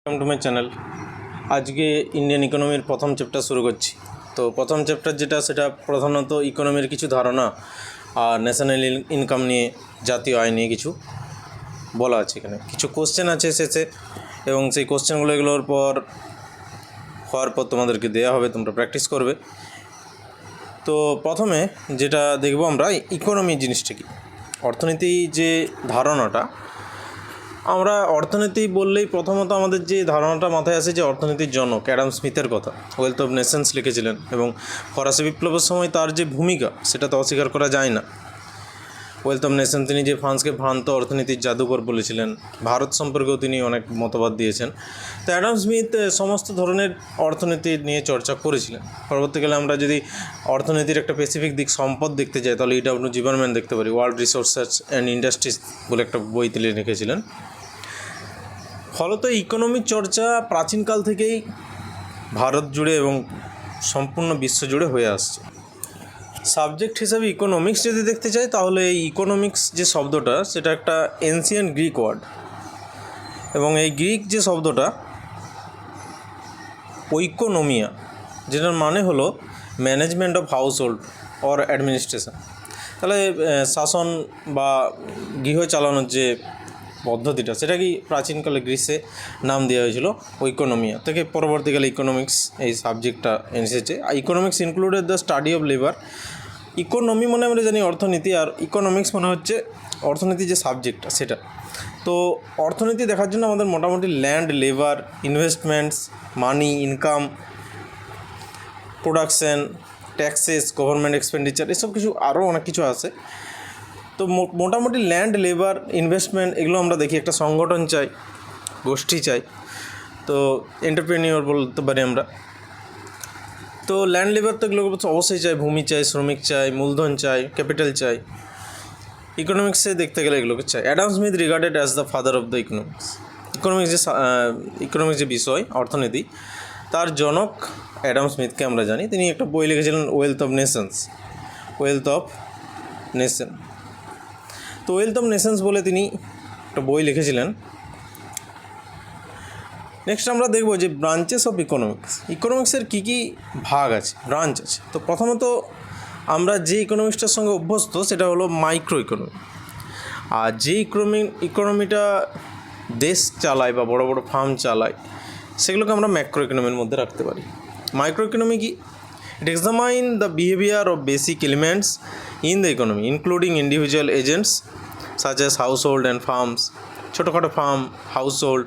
Welcome to my channel. আজকে Indian ইকোনমির প্রথম chapter শুরু করছি। তো প্রথম চ্যাপ্টার যেটা সেটা প্রধানত ইকোনমির কিছু ধারণা আর ন্যাশনাল ইনকাম নিয়ে, জাতীয় আয় নিয়ে কিছু বলা আছে। এখানে কিছু কোশ্চেন আছে শেষে, এবং সেই কোশ্চেনগুলো এগুলোর পর হওয়ার পর তোমাদেরকে দেওয়া হবে, তোমরা প্র্যাকটিস করবে। তো প্রথমে যেটা দেখব আমরা, ইকোনমি জিনিসটা কি, অর্থনীতি যে ধারণাটা। আমরা অর্থনীতি বললেই প্রথমত আমাদের যে ধারণাটা মাথায় আসে যে অর্থনীতির জনক অ্যাডাম স্মিথের কথা, ওয়েলথ অফ নেশনস লিখেছিলেন, এবং ফরাসি বিপ্লবের সময় তার যে ভূমিকা সেটা তো অস্বীকার করা যায় না। ওয়েলথ অফ নেশন তিনি যে ফ্রান্সকে ভ্রান্ত অর্থনীতির জাদুঘর বলেছিলেন, ভারত সম্পর্কেও তিনি অনেক মতবাদ দিয়েছেন। তো অ্যাডাম স্মিথ সমস্ত ধরনের অর্থনীতি নিয়ে চর্চা করেছিলেন। পরবর্তীকালে আমরা যদি অর্থনীতির একটা স্পেসিফিক দিক সম্পদ দেখতে যাই, তাহলে ইডব্লিউ জিবারম্যান দেখতে পারি, ওয়ার্ল্ড রিসোর্সেস অ্যান্ড ইন্ডাস্ট্রিজ বলে একটা বই তিনি লিখেছিলেন। ফলত ইকোনমিক চর্চা প্রাচীনকাল থেকেই ভারত জুড়ে এবং সম্পূর্ণ বিশ্ব জুড়ে হয়ে আসছে। সাবজেক্ট হিসাবে ইকোনমিক্স যদি দেখতে চাই, তাহলে এই ইকোনমিক্স যে শব্দটা সেটা একটা এনসিয়েন্ট গ্রিক ওয়ার্ড, এবং এই গ্রিক যে শব্দটা ওইকোনমিয়া, যেটার মানে হলো management of house hold or administration. তাহলে শাসন বা গৃহ চালানোর যে পদ্ধতিটা, সেটা কি প্রাচীনকালে গ্রিসে নাম দেওয়া হয়েছিল ইকোনমিয়া থেকে। পরবর্তীকালে ইকোনমিক্স এই সাবজেক্টটা এসেছে। Economics included the study of labour. Economy মানে আমরা জানি অর্থনীতি, আর ইকোনমিক্স মানে হচ্ছে অর্থনীতি যে সাবজেক্টটা সেটা। তো অর্থনীতি দেখার জন্য আমাদের মোটামুটি land, labour, investments, money, income, production, taxes, government expenditure, এসব কিছু আরও অনেক কিছু আছে। তো মোটামুটি ল্যান্ড, লেবার, ইনভেস্টমেন্ট এগুলো আমরা দেখি। একটা সংগঠন চাই, গোষ্ঠী চাই, তো এন্টারপ্রেনিওর বলতে পারি আমরা। তো ল্যান্ড, লেবার তো এগুলো অবশ্যই চাই, ভূমি চাই, শ্রমিক চাই, মূলধন চাই, ক্যাপিটাল চাই। ইকোনমিক্সে দেখতে গেলে এগুলোকে চাই। Adam Smith regarded as the father of the economics যে বিষয় অর্থনীতি, তার জনক অ্যাডাম স্মিথকে আমরা জানি। তিনি একটা বই লিখেছিলেন, ওয়েলথ অফ নেশনস। তো ওয়েলথ অফ নেশনস বলে তিনি একটা বই লিখেছিলেন। নেক্সট আমরা দেখব যে ব্রাঞ্চেস অফ ইকোনমিক্সের কী কী ভাগ আছে, ব্রাঞ্চ আছে। তো প্রথমত আমরা যে ইকোনমিক্সটার সঙ্গে অভ্যস্ত সেটা হলো মাইক্রো ইকোনমি। আর যে ইকোনমিটা দেশ চালায় বা বড় বড় ফার্ম চালায়, সেগুলোকে আমরা ম্যাক্রো ইকোনমির মধ্যে রাখতে পারি। মাইক্রো ইকোনমি কি? It examine the behaviour of basic elements in the economy including individual agents such as household and firms. ছোটোখাটো ফার্ম, হাউস হোল্ড,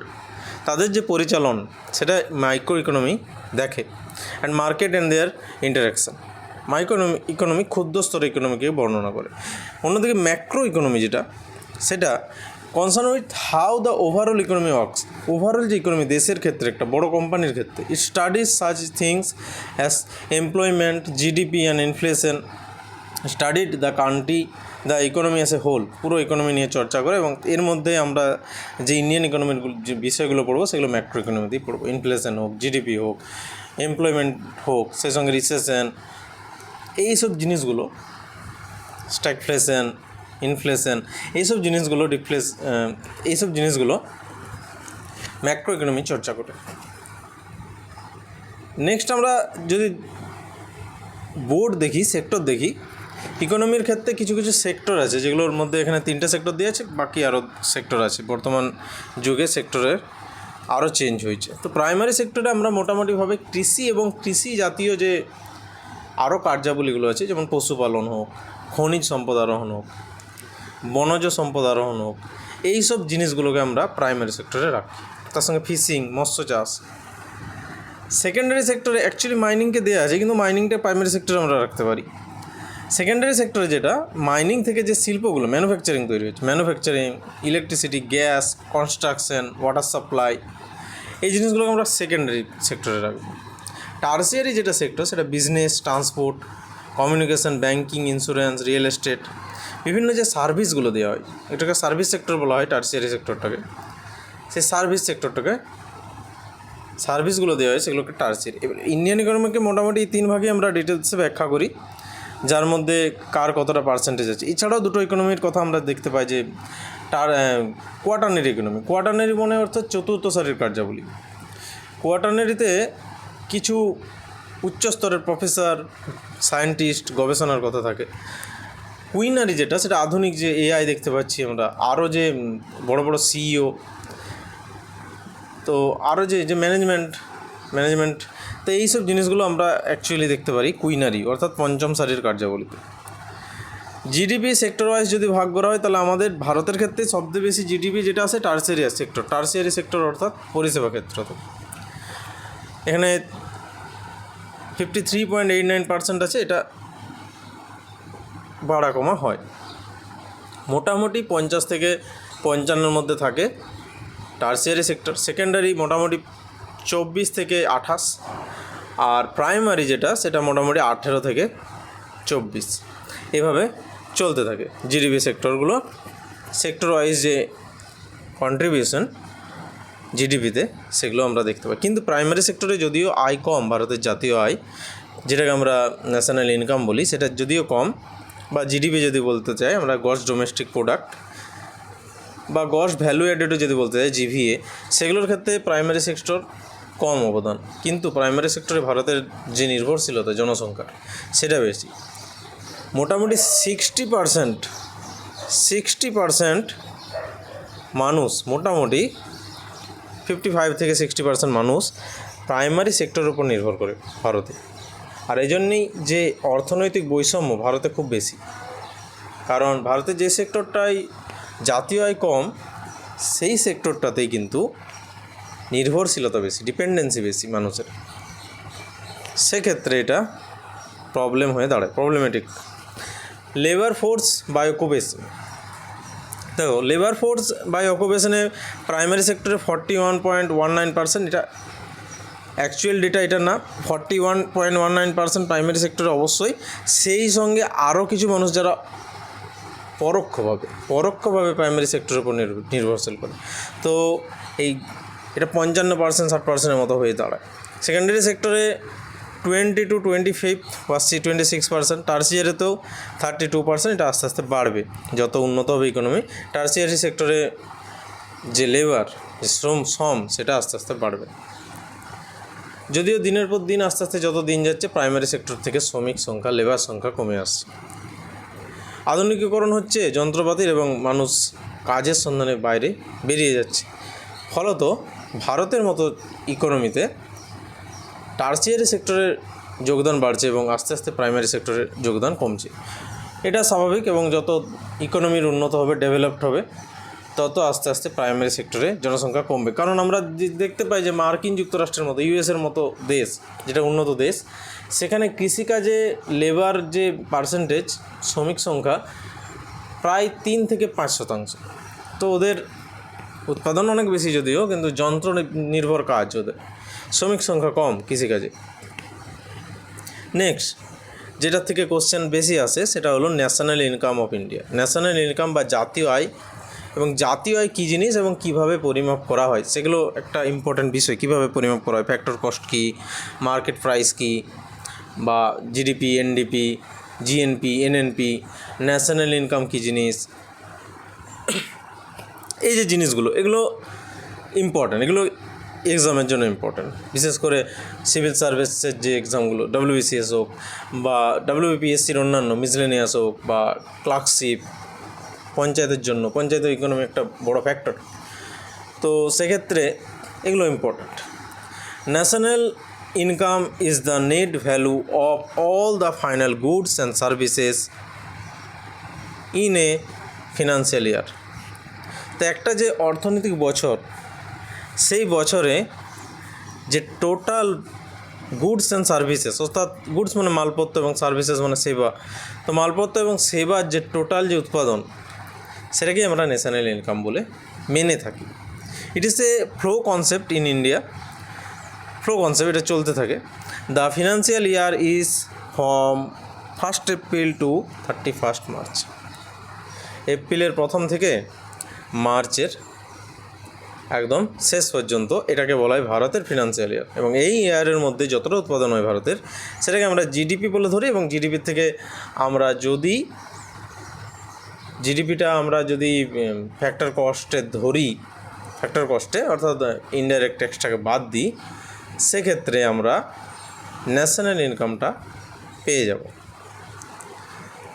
তাদের যে পরিচালন সেটা মাইক্রো ইকোনমি দেখে। And market and their interaction. Micro economy ক্ষুদ্র স্তরের ইকোনমিকে বর্ণনা করে। অন্যদিকে ম্যাক্রো ইকোনমি যেটা, সেটা concern with how the overall economy works. Overall যে ইকোনমি দেশের ক্ষেত্রে, একটা বড় কোম্পানির ক্ষেত্রে, it studies such things as employment, GDP and inflation. Studied the country, the economy as a whole, পুরো ইকোনমি নিয়ে চর্চা করে। এবং এর মধ্যে আমরা যে ইন্ডিয়ান ইকোনমির যে বিষয়গুলো পড়বো সেগুলো ম্যাক্রো ইকোনমিতেই পড়বো। ইনফ্লেশন হোক, জিডিপি হোক, এমপ্লয়মেন্ট হোক, সেই সঙ্গে রিসেশন, এইসব জিনিসগুলো, স্ট্যাগফ্লেশন, ইনফ্লেশন, এইসব জিনিসগুলো ম্যাক্রো ইকোনমি চর্চা করে। নেক্সট আমরা যদি বোর্ড দেখি, সেক্টর দেখি, ইকোনমির ক্ষেত্রে কিছু কিছু সেক্টর আছে, যেগুলোর মধ্যে এখানে 3টে সেক্টর দিয়েছে, বাকি আরও সেক্টর আছে। বর্তমান যুগে সেক্টরের আরও চেঞ্জ হয়েছে। তো প্রাইমারি সেক্টরে আমরা মোটামুটিভাবে কৃষি এবং কৃষি জাতীয় যে আরও কার্যাবলীগুলো আছে, যেমন পশুপালন হোক, খনিজ সম্পদ আরোহণ হোক, বনজ সম্পদ আরোহণ হোক, এইসব জিনিসগুলোকে আমরা প্রাইমারি সেক্টরে রাখি। তার সঙ্গে ফিশিং, মৎস্য চাষ। সেকেন্ডারি সেক্টরে অ্যাকচুয়ালি মাইনিংকে দেওয়া আছে, কিন্তু মাইনিংটা প্রাইমারি সেক্টরে আমরা রাখতে পারি। সেকেন্ডারি সেক্টরে যেটা, মাইনিং থেকে যে শিল্পগুলো, ম্যানুফ্যাকচারিং তৈরি হচ্ছে, manufacturing, electricity, gas, construction, water supply, এই জিনিসগুলোকে আমরা সেকেন্ডারি সেক্টরে রাখবো। টার্সিয়ারি যেটা সেক্টর, সেটা business, transport, communication, banking, insurance, real estate, বিভিন্ন যে সার্ভিসগুলো দেওয়া হয়, এটাকে সার্ভিস সেক্টর বলা হয়। টার্সিয়ারি সেক্টরটাকে, সেই সার্ভিসগুলো দেওয়া হয়, সেগুলোকে টার্সিয়ারি। এবার ইন্ডিয়ান ইকোনমিকে মোটামুটি 3 ভাগে আমরা ডিটেলসে ব্যাখ্যা করি, যার মধ্যে কার কতটা পার্সেন্টেজ আছে। এছাড়াও দুটো ইকোনমির কথা আমরা দেখতে পাই, যে কোয়াটারনারি ইকোনমি। কোয়াটারনারি মানে অর্থাৎ চতুর্থ সারির কার্যাবলী। কোয়াটারনারিতে কিছু উচ্চস্তরের প্রফেসর, সায়েন্টিস্ট, গবেষণার কথা থাকে। কুইনারি যেটা, সেটা আধুনিক যে এআই দেখতে পাচ্ছি আমরা, আরও যে বড় বড় সিইও, তো আরও যে ম্যানেজমেন্ট, তো এইসব জিনিসগুলো আমরা অ্যাকচুয়ালি দেখতে পারি কুইনারি অর্থাৎ পঞ্চম সারির কার্যাবলীতে। জিডিপি সেক্টর ওয়াইজ যদি ভাগ করা হয়, তাহলে আমাদের ভারতের ক্ষেত্রে সবচেয়ে বেশি জিডিপি যেটা আছে টার্সিয়ারি সেক্টর অর্থাৎ পরিষেবা ক্ষেত্র। এখানে 53.89% আছে, এটা বাড়া কমা হয়। মোটামুটি 50 থেকে 55 মধ্যে থাকে টার্সিয়ারি সেক্টর। সেকেন্ডারি মোটামুটি 24 থেকে 28, আর প্রাইমারি যেটা সেটা মোটামুটি 18 থেকে 24, এভাবে চলতে থাকে জিডিপি সেক্টরগুলো। সেক্টর ওয়াইজ যে কন্ট্রিবিউশন জিডিপিতে, সেগুলো আমরা দেখতে পাই। কিন্তু প্রাইমারি সেক্টরে যদিও আয় কম, ভারতের জাতীয় আয় যেটাকে আমরা ন্যাশনাল ইনকাম বলি, সেটা যদিও কম, বা জিডিপি যদি বলতে চাই আমরা গ্রস ডোমেস্টিক প্রোডাক্ট বা গ্রস ভ্যালু অ্যাডেডও যদি বলতে চাই জিভিএ, সেগুলোর ক্ষেত্রে প্রাইমারি সেক্টর কম অবদান। কিন্তু প্রাইমারি সেক্টরে ভারতের যে নির্ভরশীলতা জনসংখ্যার, সেটা বেশি। মোটামুটি 60% মানুষ, মোটামুটি 55 থেকে 60% মানুষ প্রাইমারি সেক্টরের উপর নির্ভর করে ভারতে। আর এই জন্যেই যে অর্থনৈতিক বৈষম্য ভারতে খুব বেশি, কারণ ভারতের যে সেক্টরটাই জাতীয় আয় কম, সেই সেক্টরটাতেই কিন্তু নির্ভরশীলতা বেশি, ডিপেন্ডেন্সি বেশি মানুষের। সেক্ষেত্রে এটা প্রবলেম হয়ে দাঁড়ায়, problematic. Labour force by occupation, তো লেবার ফোর্স বাই অকুপেশনে প্রাইমারি সেক্টরে 41.19%, এটা অ্যাকচুয়াল ডেটা এটা না, 41.19% প্রাইমারি সেক্টরে অবশ্যই। সেই সঙ্গে আরও কিছু মানুষ যারা পরোক্ষভাবে প্রাইমারি সেক্টরের উপর নির্ভরশীল করে, তো এটা 55%, 60%-এর মতো হয়ে দাঁড়ায়। সেকেন্ডারি সেক্টরে 20 to 25 বা 26%, টার্সিয়ারিতেও 32%, এটা আস্তে আস্তে বাড়বে যত উন্নত হবে ইকোনমি। টার্সিয়ারি সেক্টরে যে লেবার, যে শ্রম, সেটা আস্তে আস্তে বাড়বে। যদিও দিনের পর দিন আস্তে আস্তে যত দিন যাচ্ছে, প্রাইমারি সেক্টর থেকে শ্রমিক সংখ্যা, লেবার সংখ্যা কমে আসছে। আধুনিকীকরণ হচ্ছে যন্ত্রপাতির, এবং মানুষ কাজের সন্ধানে বাইরে বেরিয়ে যাচ্ছে। ফলত ভারতের মতো ইকোনমিতে টার্সিয়ারি সেক্টরের যোগদান বাড়ছে এবং আস্তে আস্তে প্রাইমারি সেক্টরের যোগদান কমছে। এটা স্বাভাবিক, এবং যত ইকোনমির উন্নত হবে, ডেভেলপড হবে, তত আস্তে আস্তে প্রাইমারি সেক্টরে জনসংখ্যা কমবে। কারণ আমরা দেখতে পাই যে মার্কিন যুক্তরাষ্ট্রের মতো, ইউএসের মতো দেশ, যেটা উন্নত দেশ, সেখানে কৃষিকাজে লেবার যে পার্সেন্টেজ, শ্রমিক সংখ্যা প্রায় 3 থেকে 5%। তো ওদের উৎপাদন অনেক বেশি যদিও, কিন্তু যন্ত্র নির্ভর কাজ ওদের, শ্রমিক সংখ্যা কম কৃষিকাজে। নেক্সট যেটার থেকে কোশ্চেন বেশি আসে, সেটা হলো national income of India. National income বা জাতীয় আয়, এবং জাতীয় আয় কী জিনিস এবং কীভাবে পরিমাপ করা হয়, সেগুলো একটা ইম্পর্ট্যান্ট বিষয়। কীভাবে পরিমাপ করা হয়, ফ্যাক্টর কস্ট কী, মার্কেট প্রাইস কী, বা GDP, NDP, GNP, NNP, national income কী জিনিস, এই যে জিনিসগুলো, এগুলো ইম্পর্ট্যান্ট, এগুলো এক্সামের জন্য ইম্পর্ট্যান্ট। বিশেষ করে সিভিল সার্ভিসের যে এক্সামগুলো, ডব্লিউবিসিএস হোক বা ডব্লিউবিপিএসসির অন্যান্য মিসলেনিয়াস হোক, বা ক্লার্কশিপ, পঞ্চায়েতের জন্য, পঞ্চায়েত ইকোনমি একটা বড় ফ্যাক্টর। তো সেক্ষেত্রে এগুলো important. National income is the net value of all the final goods and services in a financial year. তো একটা যে অর্থনৈতিক বছর, সেই বছরে যে টোটাল গুডস অ্যান্ড সার্ভিসেস, অর্থাৎ গুডস মানে মালপত্র এবং সার্ভিসেস মানে সেবা, তো মালপত্র এবং সেবার যে টোটাল যে উৎপাদন, সেটাকেই আমরা ন্যাশনাল ইনকাম বলে মেনে থাকি। It is a flow concept in India, flow concept, এটা চলতে থাকে। The financial year is from 1 April to 31 March. এপ্রিলের প্রথম থেকে মার্চের একদম শেষ পর্যন্ত এটাকে বলা হয় ভারতের ফিনান্সিয়াল ইয়ার। এবং এই ইয়ারের মধ্যে যতটা উৎপাদন হয় ভারতের, সেটাকে আমরা জিডিপি বলে ধরি। এবং জিডিপির থেকে আমরা যদি ফ্যাক্টর কস্টে ধরি, ফ্যাক্টর কস্টে অর্থাৎ ইনডাইরেক্ট ট্যাক্সটাকে বাদ দিই, সেক্ষেত্রে আমরা ন্যাশনাল ইনকামটা পেয়ে যাব।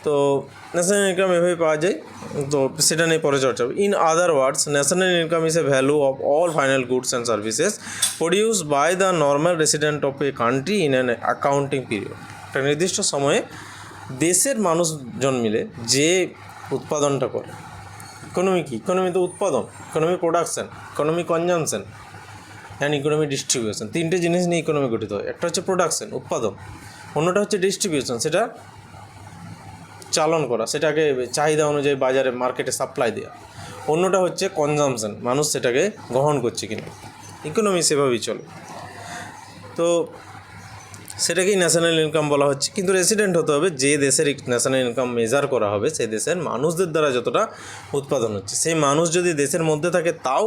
তো ন্যাশনাল ইনকাম এভাবে পাওয়া যায়, তো সেটা নিয়ে পরে চর্চা হবে। In other words, national income is a value of all final goods and services produced by the normal resident of a country in an accounting period. একটা নির্দিষ্ট সময়ে দেশের মানুষজন মিলে যে উৎপাদনটা করে, ইকোনমি কি? ইকোনমি তো উৎপাদন, economy production, economy consumption and economy distribution. তিনটে জিনিস নিয়ে ইকোনমি গঠিত হয়। একটা হচ্ছে প্রোডাকশান, উৎপাদন, অন্যটা হচ্ছে ডিস্ট্রিবিউশন, সেটা চালন করা, সেটাকে চাহিদা অনুযায়ী বাজারে মার্কেটে সাপ্লাই দেওয়া, অন্যটা হচ্ছে কনজামশন, মানুষ সেটাকে গ্রহণ করছে কিনা। ইকোনমি সেভাবেই চলে। তো সেটাকেই ন্যাশনাল ইনকাম বলা হচ্ছে। কিন্তু রেসিডেন্ট হতে হবে যে দেশের ন্যাশনাল ইনকাম মেজার করা হবে, সেই দেশের মানুষদের দ্বারা যতটা উৎপাদন হচ্ছে। সেই মানুষ যদি দেশের মধ্যে থাকে তাও,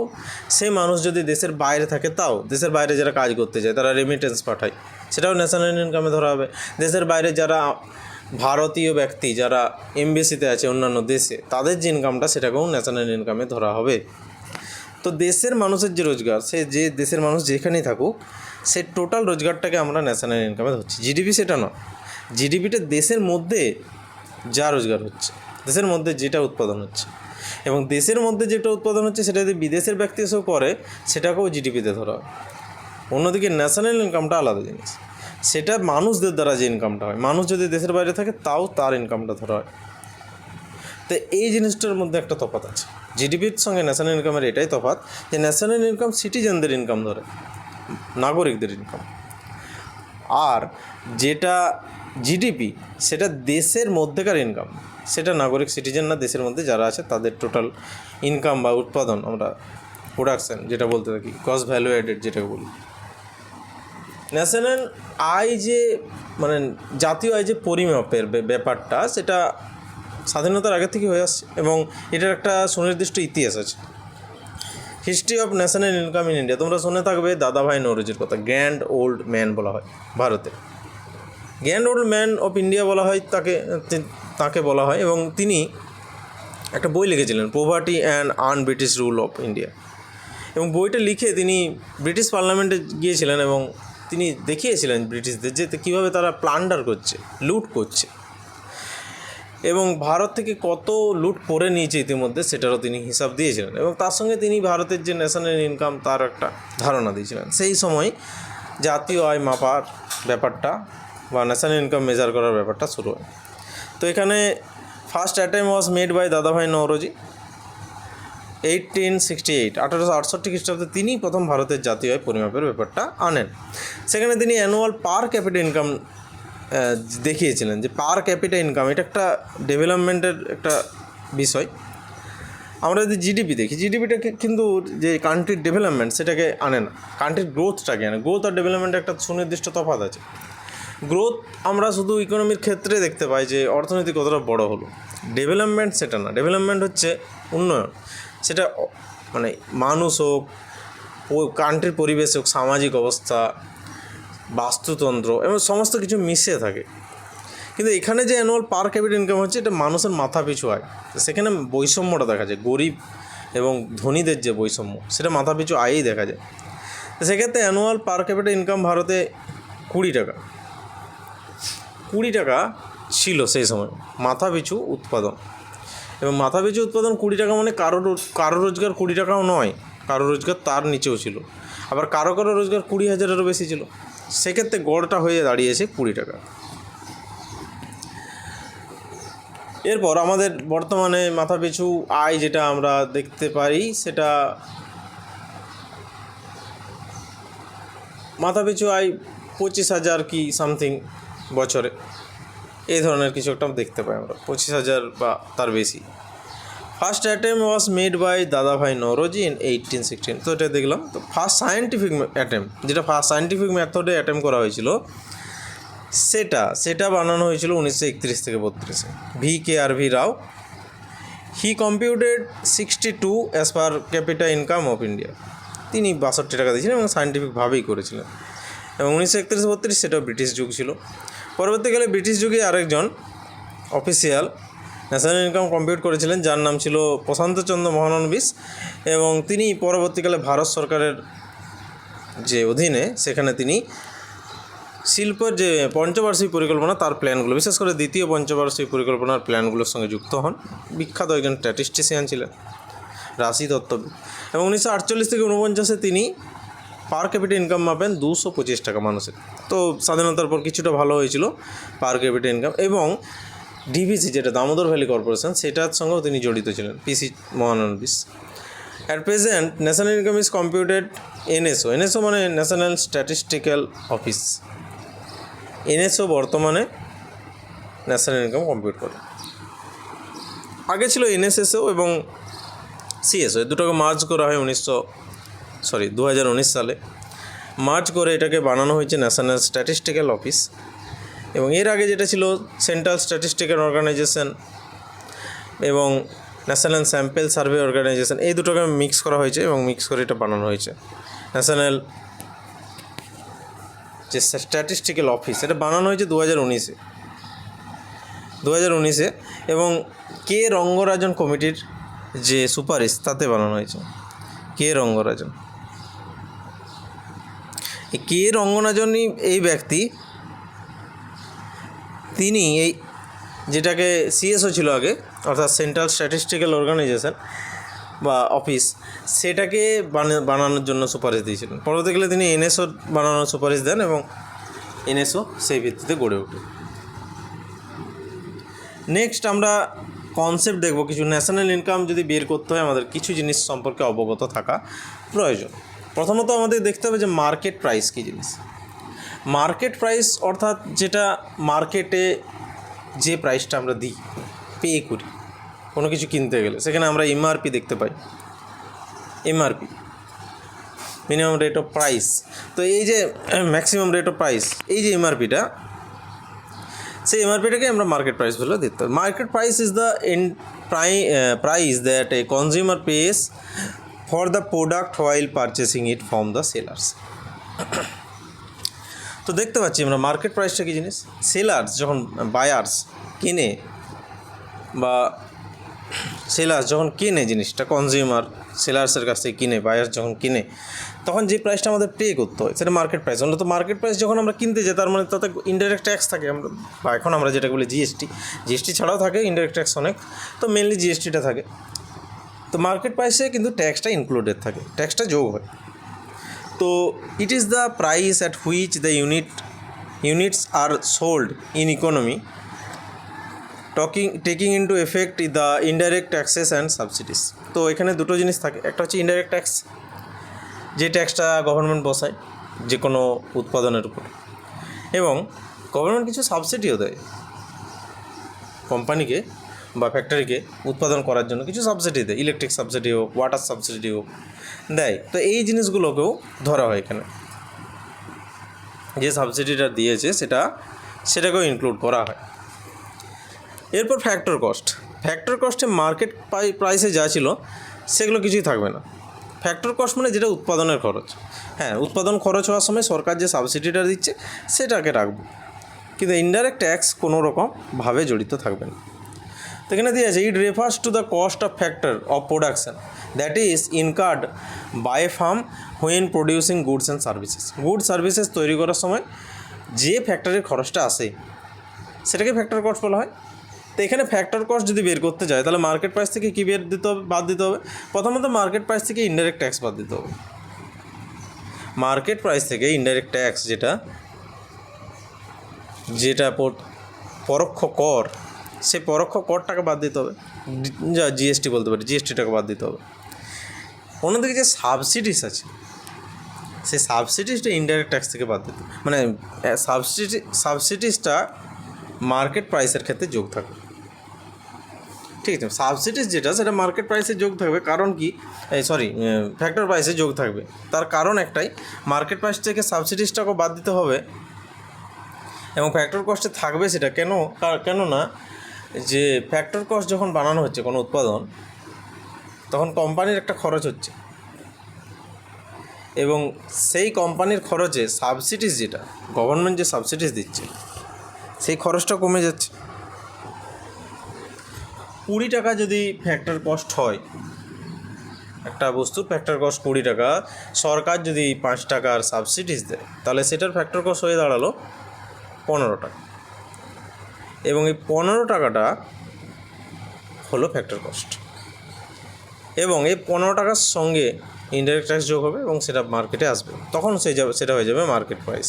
সেই মানুষ যদি দেশের বাইরে থাকে তাও, দেশের বাইরে যারা কাজ করতে যায় তারা রেমিটেন্স পাঠায়, সেটাও ন্যাশনাল ইনকামে ধরা হবে। দেশের বাইরে যারা ভারতীয় ব্যক্তি যারা এমবেসিতে আছে অন্যান্য দেশে, তাদের যে ইনকামটা সেটাকেও ন্যাশনাল ইনকামে ধরা হবে। তো দেশের মানুষের যে রোজগার, সে যে দেশের মানুষ যেখানেই থাকুক, সে টোটাল রোজগারটাকে আমরা ন্যাশনাল ইনকামে ধরছি। জিডিপি সেটা নয়, জিডিপিটা দেশের মধ্যে যা রোজগার হচ্ছে, দেশের মধ্যে যেটা উৎপাদন হচ্ছে, এবং দেশের মধ্যে যেটা উৎপাদন হচ্ছে সেটা যদি বিদেশের ব্যক্তি এসেও করে, সেটাকেও জিডিপিতে ধরা হয়। অন্যদিকে ন্যাশনাল ইনকামটা আলাদা জিনিস, সেটা মানুষদের দ্বারা যে ইনকামটা হয়, মানুষ যদি দেশের বাইরে থাকে তাও তার ইনকামটা ধরা হয়। তো এই জিনিসটার মধ্যে একটা তফাৎ আছে। জিডিপির সঙ্গে ন্যাশনাল ইনকামের এটাই তফাৎ যে ন্যাশনাল ইনকাম সিটিজেনদের ইনকাম ধরে, নাগরিকদের ইনকাম, আর যেটা জিডিপি সেটা দেশের মধ্যেকার ইনকাম, সেটা নাগরিক সিটিজেন না, দেশের মধ্যে যারা আছে তাদের টোটাল ইনকাম বা উৎপাদন, আমরা প্রোডাকশান যেটা বলতে থাকি, কস্ট ভ্যালু অ্যাডেড যেটাকে বলি। ন্যাশনাল আয় যে মানে জাতীয় আয় যে পরিমাপের ব্যাপারটা, সেটা স্বাধীনতার আগে থেকে হয়ে আসছে এবং এটার একটা সুনির্দিষ্ট ইতিহাস আছে। History of national income in India, তোমরা শুনে থাকবে দাদাভাই নওরোজির কথা। গ্র্যান্ড ওল্ড ম্যান বলা হয় ভারতে, grand old man of India বলা হয় তাকে বলা হয়। এবং তিনি একটা বই লিখেছিলেন, poverty and British rule of India. এবং বইটা লিখে তিনি ব্রিটিশ পার্লামেন্টে গিয়েছিলেন এবং তিনি দেখিয়েছিলেন ব্রিটিশদের যে কীভাবে তারা প্লান্ডার করছে, লুট করছে, এবং ভারত থেকে কত লুট করে নিয়েছে ইতিমধ্যে, সেটারও তিনি হিসাব দিয়েছিলেন। এবং তার সঙ্গে তিনি ভারতের যে ন্যাশনাল ইনকাম তার একটা ধারণা দিয়েছিলেন। সেই সময় জাতীয় আয় মাপার ব্যাপারটা বা ন্যাশনাল ইনকাম মেজার করার ব্যাপারটা শুরু হয়। তো এখানে first attempt was made by Dadabhai Naoroji 1868 খ্রিস্টাব্দে তিনি প্রথম ভারতের জাতীয় আয় পরিমাপের ব্যাপারটা আনেন। সেখানে তিনি অ্যানুয়াল পার ক্যাপিটা ইনকাম দেখিয়েছিলেন যে পার ক্যাপিটা ইনকাম এটা একটা ডেভেলপমেন্টের একটা বিষয়। আমরা যদি জিডিপি দেখি, জিডিপিটাকে কিন্তু যে কান্ট্রির ডেভেলপমেন্ট সেটাকে আনে না, কান্ট্রির গ্রোথটাকে আনে। গ্রোথ আর ডেভেলপমেন্টের একটা সুনির্দিষ্ট তফাৎ আছে। গ্রোথ আমরা শুধু ইকোনমির ক্ষেত্রে দেখতে পাই যে অর্থনীতি কতটা বড় হলো, ডেভেলপমেন্ট সেটা না। ডেভেলপমেন্ট হচ্ছে উন্নয়ন, সেটা মানে মানুষ হোক, কান্ট্রির পরিবেশ হোক, সামাজিক অবস্থা, বাস্তুতন্ত্র এবং সমস্ত কিছু মিশে থাকে। কিন্তু এখানে যে অ্যানুয়াল পার ক্যাপিটা ইনকাম হচ্ছে, এটা মানুষের মাথা পিছু আয়। সেখানে বৈষম্যটা দেখা যায়, গরিব এবং ধনীদের যে বৈষম্য, সেটা মাথা পিছু আয়েই দেখা যায়। সেক্ষেত্রে অ্যানুয়াল পার ক্যাপিটা ইনকাম ভারতে 20 টাকা ছিল সেই সময় মাথা পিছু উৎপাদন। এবং মাথা পিছু উৎপাদন 20 টাকা মানে কারো রোজগার 20 টাকাও নয়, কারো রোজগার তার নিচেও ছিল, আবার কারো রোজগার 20,000-এরও বেশি ছিল। সেক্ষেত্রে গড়টা হয়ে দাঁড়িয়েছে 20 টাকা। এরপর আমাদের বর্তমানে মাথাপিছু আয় যেটা আমরা দেখতে পারি, সেটা মাথাপিছু আয় 25,000 কি সামথিং বছরে, এই ধরনের কিছু একটা দেখতে পাই আমরা, 25,000 বা তার বেশি। First attempt was made by Dadabhai Naoroji in 1816। তো এটা দেখলাম। তো ফার্স্ট সায়েন্টিফিক অ্যাটেম্প, যেটা ফার্স্ট সায়েন্টিফিক মেথডে অ্যাটেম্প করা হয়েছিল, সেটা বানানো হয়েছিল 1931 থেকে 32-এ। VKRV Rao, he computed 62 as per capita income of India. তিনি 62 টাকা দিয়েছিলেন এবং সায়েন্টিফিকভাবেই করেছিলেন। এবং 1931-32 সেটাও ব্রিটিশ যুগ ছিল। পরবর্তীকালে ব্রিটিশ যুগে আরেকজন অফিসিয়াল ন্যাশনাল ইনকাম কম্পিউট করেছিলেন, যার নাম ছিল প্রশান্তচন্দ্র মহলানবিশ, এবং তিনি পরবর্তীকালে ভারত সরকারের যে অধীনে সেখানে তিনি শিল্পের যে পঞ্চবার্ষিক পরিকল্পনা তার প্ল্যানগুলো, বিশেষ করে দ্বিতীয় পঞ্চবার্ষিক পরিকল্পনার প্ল্যানগুলোর সঙ্গে যুক্ত হন। বিখ্যাত একজন স্ট্যাটিস্টিশিয়ান ছিলেন, রাশি তত্ত্ববিদ। এবং 1948 থেকে 49 তিনি পার ক্যাপিটা ইনকাম মাপেন 225 টাকা মানুষের। তো স্বাধীনতার পর কিছুটা ভালো হয়েছিল পার ক্যাপিটা ইনকাম। এবং ডিভিসি, যেটা দামোদর ভ্যালি কর্পোরেশন, সেটার সঙ্গেও তিনি জড়িত ছিলেন, PC Mahalanobis. At present national income is computed NSO মানে ন্যাশনাল স্ট্যাটিস্টিক্যাল অফিস। এনএসও বর্তমানে ন্যাশনাল ইনকাম কম্পিউট করে। আগে ছিল এনএসএসও এবং সিএসও, দুটোকে মার্জ করা হয় 2019 সালে মার্জ করে এটাকে বানানো হয়েছে ন্যাশনাল স্ট্যাটিস্টিক্যাল অফিস। এবং এর আগে যেটা ছিল সেন্ট্রাল স্ট্যাটিস্টিক্যাল অর্গানাইজেশন এবং ন্যাশনাল স্যাম্পল সার্ভে অর্গানাইজেশন, এই দুটোকে মিক্স করা হয়েছে এবং মিক্স করে এটা বানানো হয়েছে ন্যাশনাল যে স্ট্যাটিস্টিক্যাল অফিস। এটা বানানো হয়েছে 2019-এ এবং কে রঙ্গরাজন কমিটির যে সুপারিশ তাতে বানানো হয়েছে। কে রঙ্গরাজনই এই ব্যক্তি, তিনি এই যেটাকে সিএসও ছিল আগে, অর্থাৎ সেন্ট্রাল স্ট্যাটিস্টিক্যাল অর্গানাইজেশন বা অফিস, সেটাকে বানানোর জন্য সুপারিশ দিয়েছিলেন। পরবর্তীকালে তিনি এনএসও বানানোর সুপারিশ দেন এবং এনএসও সেই ভিত্তিতে গড়ে ওঠে। নেক্সট আমরা কনসেপ্ট দেখব কিছু। ন্যাশনাল ইনকাম যদি বের করতে হয় আমাদের কিছু জিনিস সম্পর্কে অবগত থাকা প্রয়োজন। প্রথমত আমাদের দেখতে হবে যে মার্কেট প্রাইস কী জিনিস। মার্কেট প্রাইস অর্থাৎ যেটা মার্কেটে যে প্রাইসটা আমরা দিই, পে করি কোনো কিছু কিনতে গেলে, সেখানে আমরা এমআরপি দেখতে পাই। MRP minimum rate of price. তো এই যে ম্যাক্সিমাম রেট অফ প্রাইস, এই যে এমআরপিটা, সেই এমআরপিটাকে আমরা মার্কেট প্রাইস বলে দেখতে পাই। Market price is the price that a consumer pays for the product while purchasing it from the sellers. তো দেখতে পাচ্ছি আমরা মার্কেট প্রাইসটা কী জিনিস। সেলার্স যখন বায়ার্স কিনে বা সেলার্স যখন কিনে জিনিসটা, কনজিউমার সেলার্সের কাছ থেকে কিনে, বায়ার্স যখন কিনে, তখন যে প্রাইসটা আমাদের পে করতে হয় সেটা মার্কেট প্রাইস। অন্তত মার্কেট প্রাইস যখন আমরা কিনতে যাই, তার মানে তাতে ইনডাইরেক্ট ট্যাক্স থাকে, আমরা বা এখন আমরা যেটা বলি জিএসটি ছাড়াও থাকে ইনডাইরেক্ট ট্যাক্স অনেক, তো মেনলি জিএসটিটা থাকে। তো মার্কেট প্রাইসে কিন্তু ট্যাক্সটা ইনক্লুডেড থাকে, ট্যাক্সটা যোগ হয়। তো it is the price at which the units are sold in economy taking into effect the indirect taxes and subsidies. তো এখানে দুটো জিনিস থাকে। একটা হচ্ছে ইনডাইরেক্ট ট্যাক্স, যে ট্যাক্সটা গভর্নমেন্ট বসায় যে কোনো উৎপাদনের উপর, এবং গভর্নমেন্ট কিছু সাবসিডিও দেয় কোম্পানিকে বা ফ্যাক্টরিকে উৎপাদন করার জন্য, কিছু সাবসিডি দেয়, ইলেকট্রিক সাবসিডি হোক, ওয়াটার সাবসিডি হোক দেয়। তো এই জিনিসগুলোকেও ধরা হয় এখানে, যে সাবসিডিটা দিয়েছে সেটাকেও ইনক্লুড করা হয়। এরপর ফ্যাক্টর কস্টে মার্কেট প্রাইসে যা ছিল সেগুলো কিছুই থাকবে না। ফ্যাক্টর কস্ট মানে যেটা উৎপাদনের খরচ। হ্যাঁ, উৎপাদন খরচ হওয়ার সময় সরকার যে সাবসিডিটা দিচ্ছে সেটাকে রাখবো, কিন্তু ইনডাইরেক্ট ট্যাক্স কোনো রকমভাবে জড়িত থাকবে না। তো এখানে দিয়ে আছে, it refers to the cost of factor of production that is incurred by firm when producing goods and services তৈরি করার সময় যে ফ্যাক্টরির খরচটা আসে সেটাকে ফ্যাক্টর কস্ট বলা হয়। তো এখানে ফ্যাক্টর কস্ট যদি বের করতে যায়, তাহলে মার্কেট প্রাইস থেকে কী বাদ দিতে হবে? প্রথমত মার্কেট প্রাইস থেকে ইনডাইরেক্ট ট্যাক্স বাদ দিতে হবে। মার্কেট প্রাইস থেকে ইনডাইরেক্ট ট্যাক্স যেটা পরোক্ষ কর, সেই পরোক্ষ করটাকে বাদ দিতে হবে, যা জিএসটি বলতে পারি, জিএসটিটাকে বাদ দিতে হবে। অন্যদিকে যে সাবসিডিস আছে, সেই সাবসিডিসটা ইনডাইরেক্ট ট্যাক্স থেকে বাদ দিতে হবে। মানে সাবসিডিসটা মার্কেট প্রাইসের ক্ষেত্রে যোগ থাকবে, ঠিক আছে। সাবসিডিস যেটা সেটা মার্কেট প্রাইসে যোগ থাকবে, কারণ কি ফ্যাক্টর প্রাইসে যোগ থাকবে। তার কারণ একটাই, মার্কেট প্রাইস থেকে সাবসিডিসটাকেও বাদ দিতে হবে এবং ফ্যাক্টর কস্টে থাকবে সেটা কেননা যে ফ্যাক্টর কস্ট যখন বানানো হচ্ছে কোনো উৎপাদন, তখন কোম্পানির একটা খরচ হচ্ছে এবং সেই কোম্পানির খরচে সাবসিডিস, যেটা গভর্নমেন্ট যে সাবসিডিস দিচ্ছে, সেই খরচটা কমে যাচ্ছে। 20 টাকা যদি ফ্যাক্টর কস্ট হয়, একটা বস্তুর ফ্যাক্টর কস্ট 20 টাকা, সরকার যদি 5 টাকার সাবসিডিজ দেয় তাহলে সেটার ফ্যাক্টর কস্ট হয়ে দাঁড়ালো 15 টাকা, এবং এই 15 টাকাটা হলো ফ্যাক্টর কস্ট, এবং এই 15 টাকার সঙ্গে ইনডাইরেক্ট ট্যাক্স যোগ হবে এবং সেটা মার্কেটে আসবে, তখন সেটা হয়ে যাবে মার্কেট প্রাইস।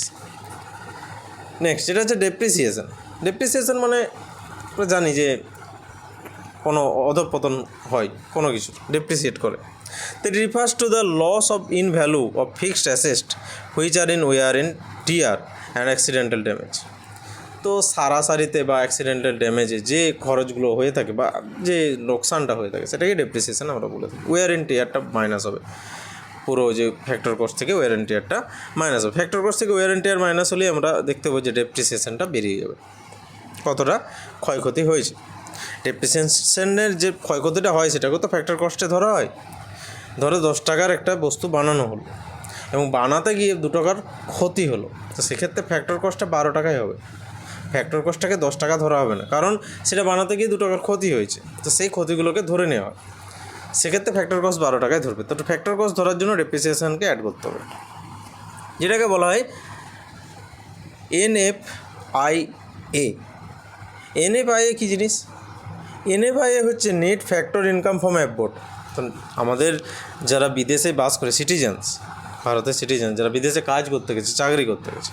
নেক্সট যেটা হচ্ছে ডেপ্রিসিয়েশন। ডেপ্রিসিয়েশন মানে আমরা জানি যে কোনো অধঃপতন হয় কোনো কিছু, ডেপ্রিসিয়েট করে। তো it refers to the loss of in value of fixed asset which are in wear in tear and accidental damage. তো সারাসারিতে বা অ্যাক্সিডেন্টাল ড্যামেজে যে খরচগুলো হয়ে থাকে বা যে লোকসানটা হয়ে থাকে সেটাকে ডেপ্রিসিয়েশন আমরা বলে থাকি। ওয়ার ইন টিয়ারটা মাইনাস হবে, পুরো যে ফ্যাক্টর কস্ট থেকে ওয়ার এন্ড টিয়ারটা মাইনাস হবে। ফ্যাক্টর কস্ট থেকে ওয়ার এন্ড টিয়ার মাইনাস হলে আমরা দেখতে পাবো যে ডেপ্রিসিয়েশনটা বেরিয়ে যাবে, কতটা ক্ষয়ক্ষতি হয়েছে। ডেপ্রিসিয়েশনের যে ক্ষয়ক্ষতিটা হয় সেটাকেও তো ফ্যাক্টর কস্টে ধরা হয়। ধরো 10 টাকার একটা বস্তু বানানো হলো এবং বানাতে গিয়ে 2 টাকার ক্ষতি হলো, তো সেক্ষেত্রে ফ্যাক্টর কস্টটা 12 টাকাই হবে। ফ্যাক্টর কস্টটাকে 10 টাকা ধরা হবে না, কারণ সেটা বানাতে গিয়ে 2 টাকার ক্ষতি হয়েছে, তো সেই ক্ষতিগুলোকে ধরে নেওয়া হয়। সেক্ষেত্রে ফ্যাক্টর কস্ট 12 টাকায় ধরবে। তো ফ্যাক্টর কস্ট ধরার জন্য ডেপ্রিসিয়েশনকে অ্যাড করতে হবে, যেটাকে বলা হয় NFIA। NFIA কী জিনিস? NFIA হচ্ছে নেট ফ্যাক্টর ইনকাম ফ্রম অ্যাবরড। তো আমাদের যারা বিদেশে বাস করে সিটিজেন্স, ভারতের সিটিজেন যারা বিদেশে কাজ করতে গেছে, চাকরি করতে গেছে,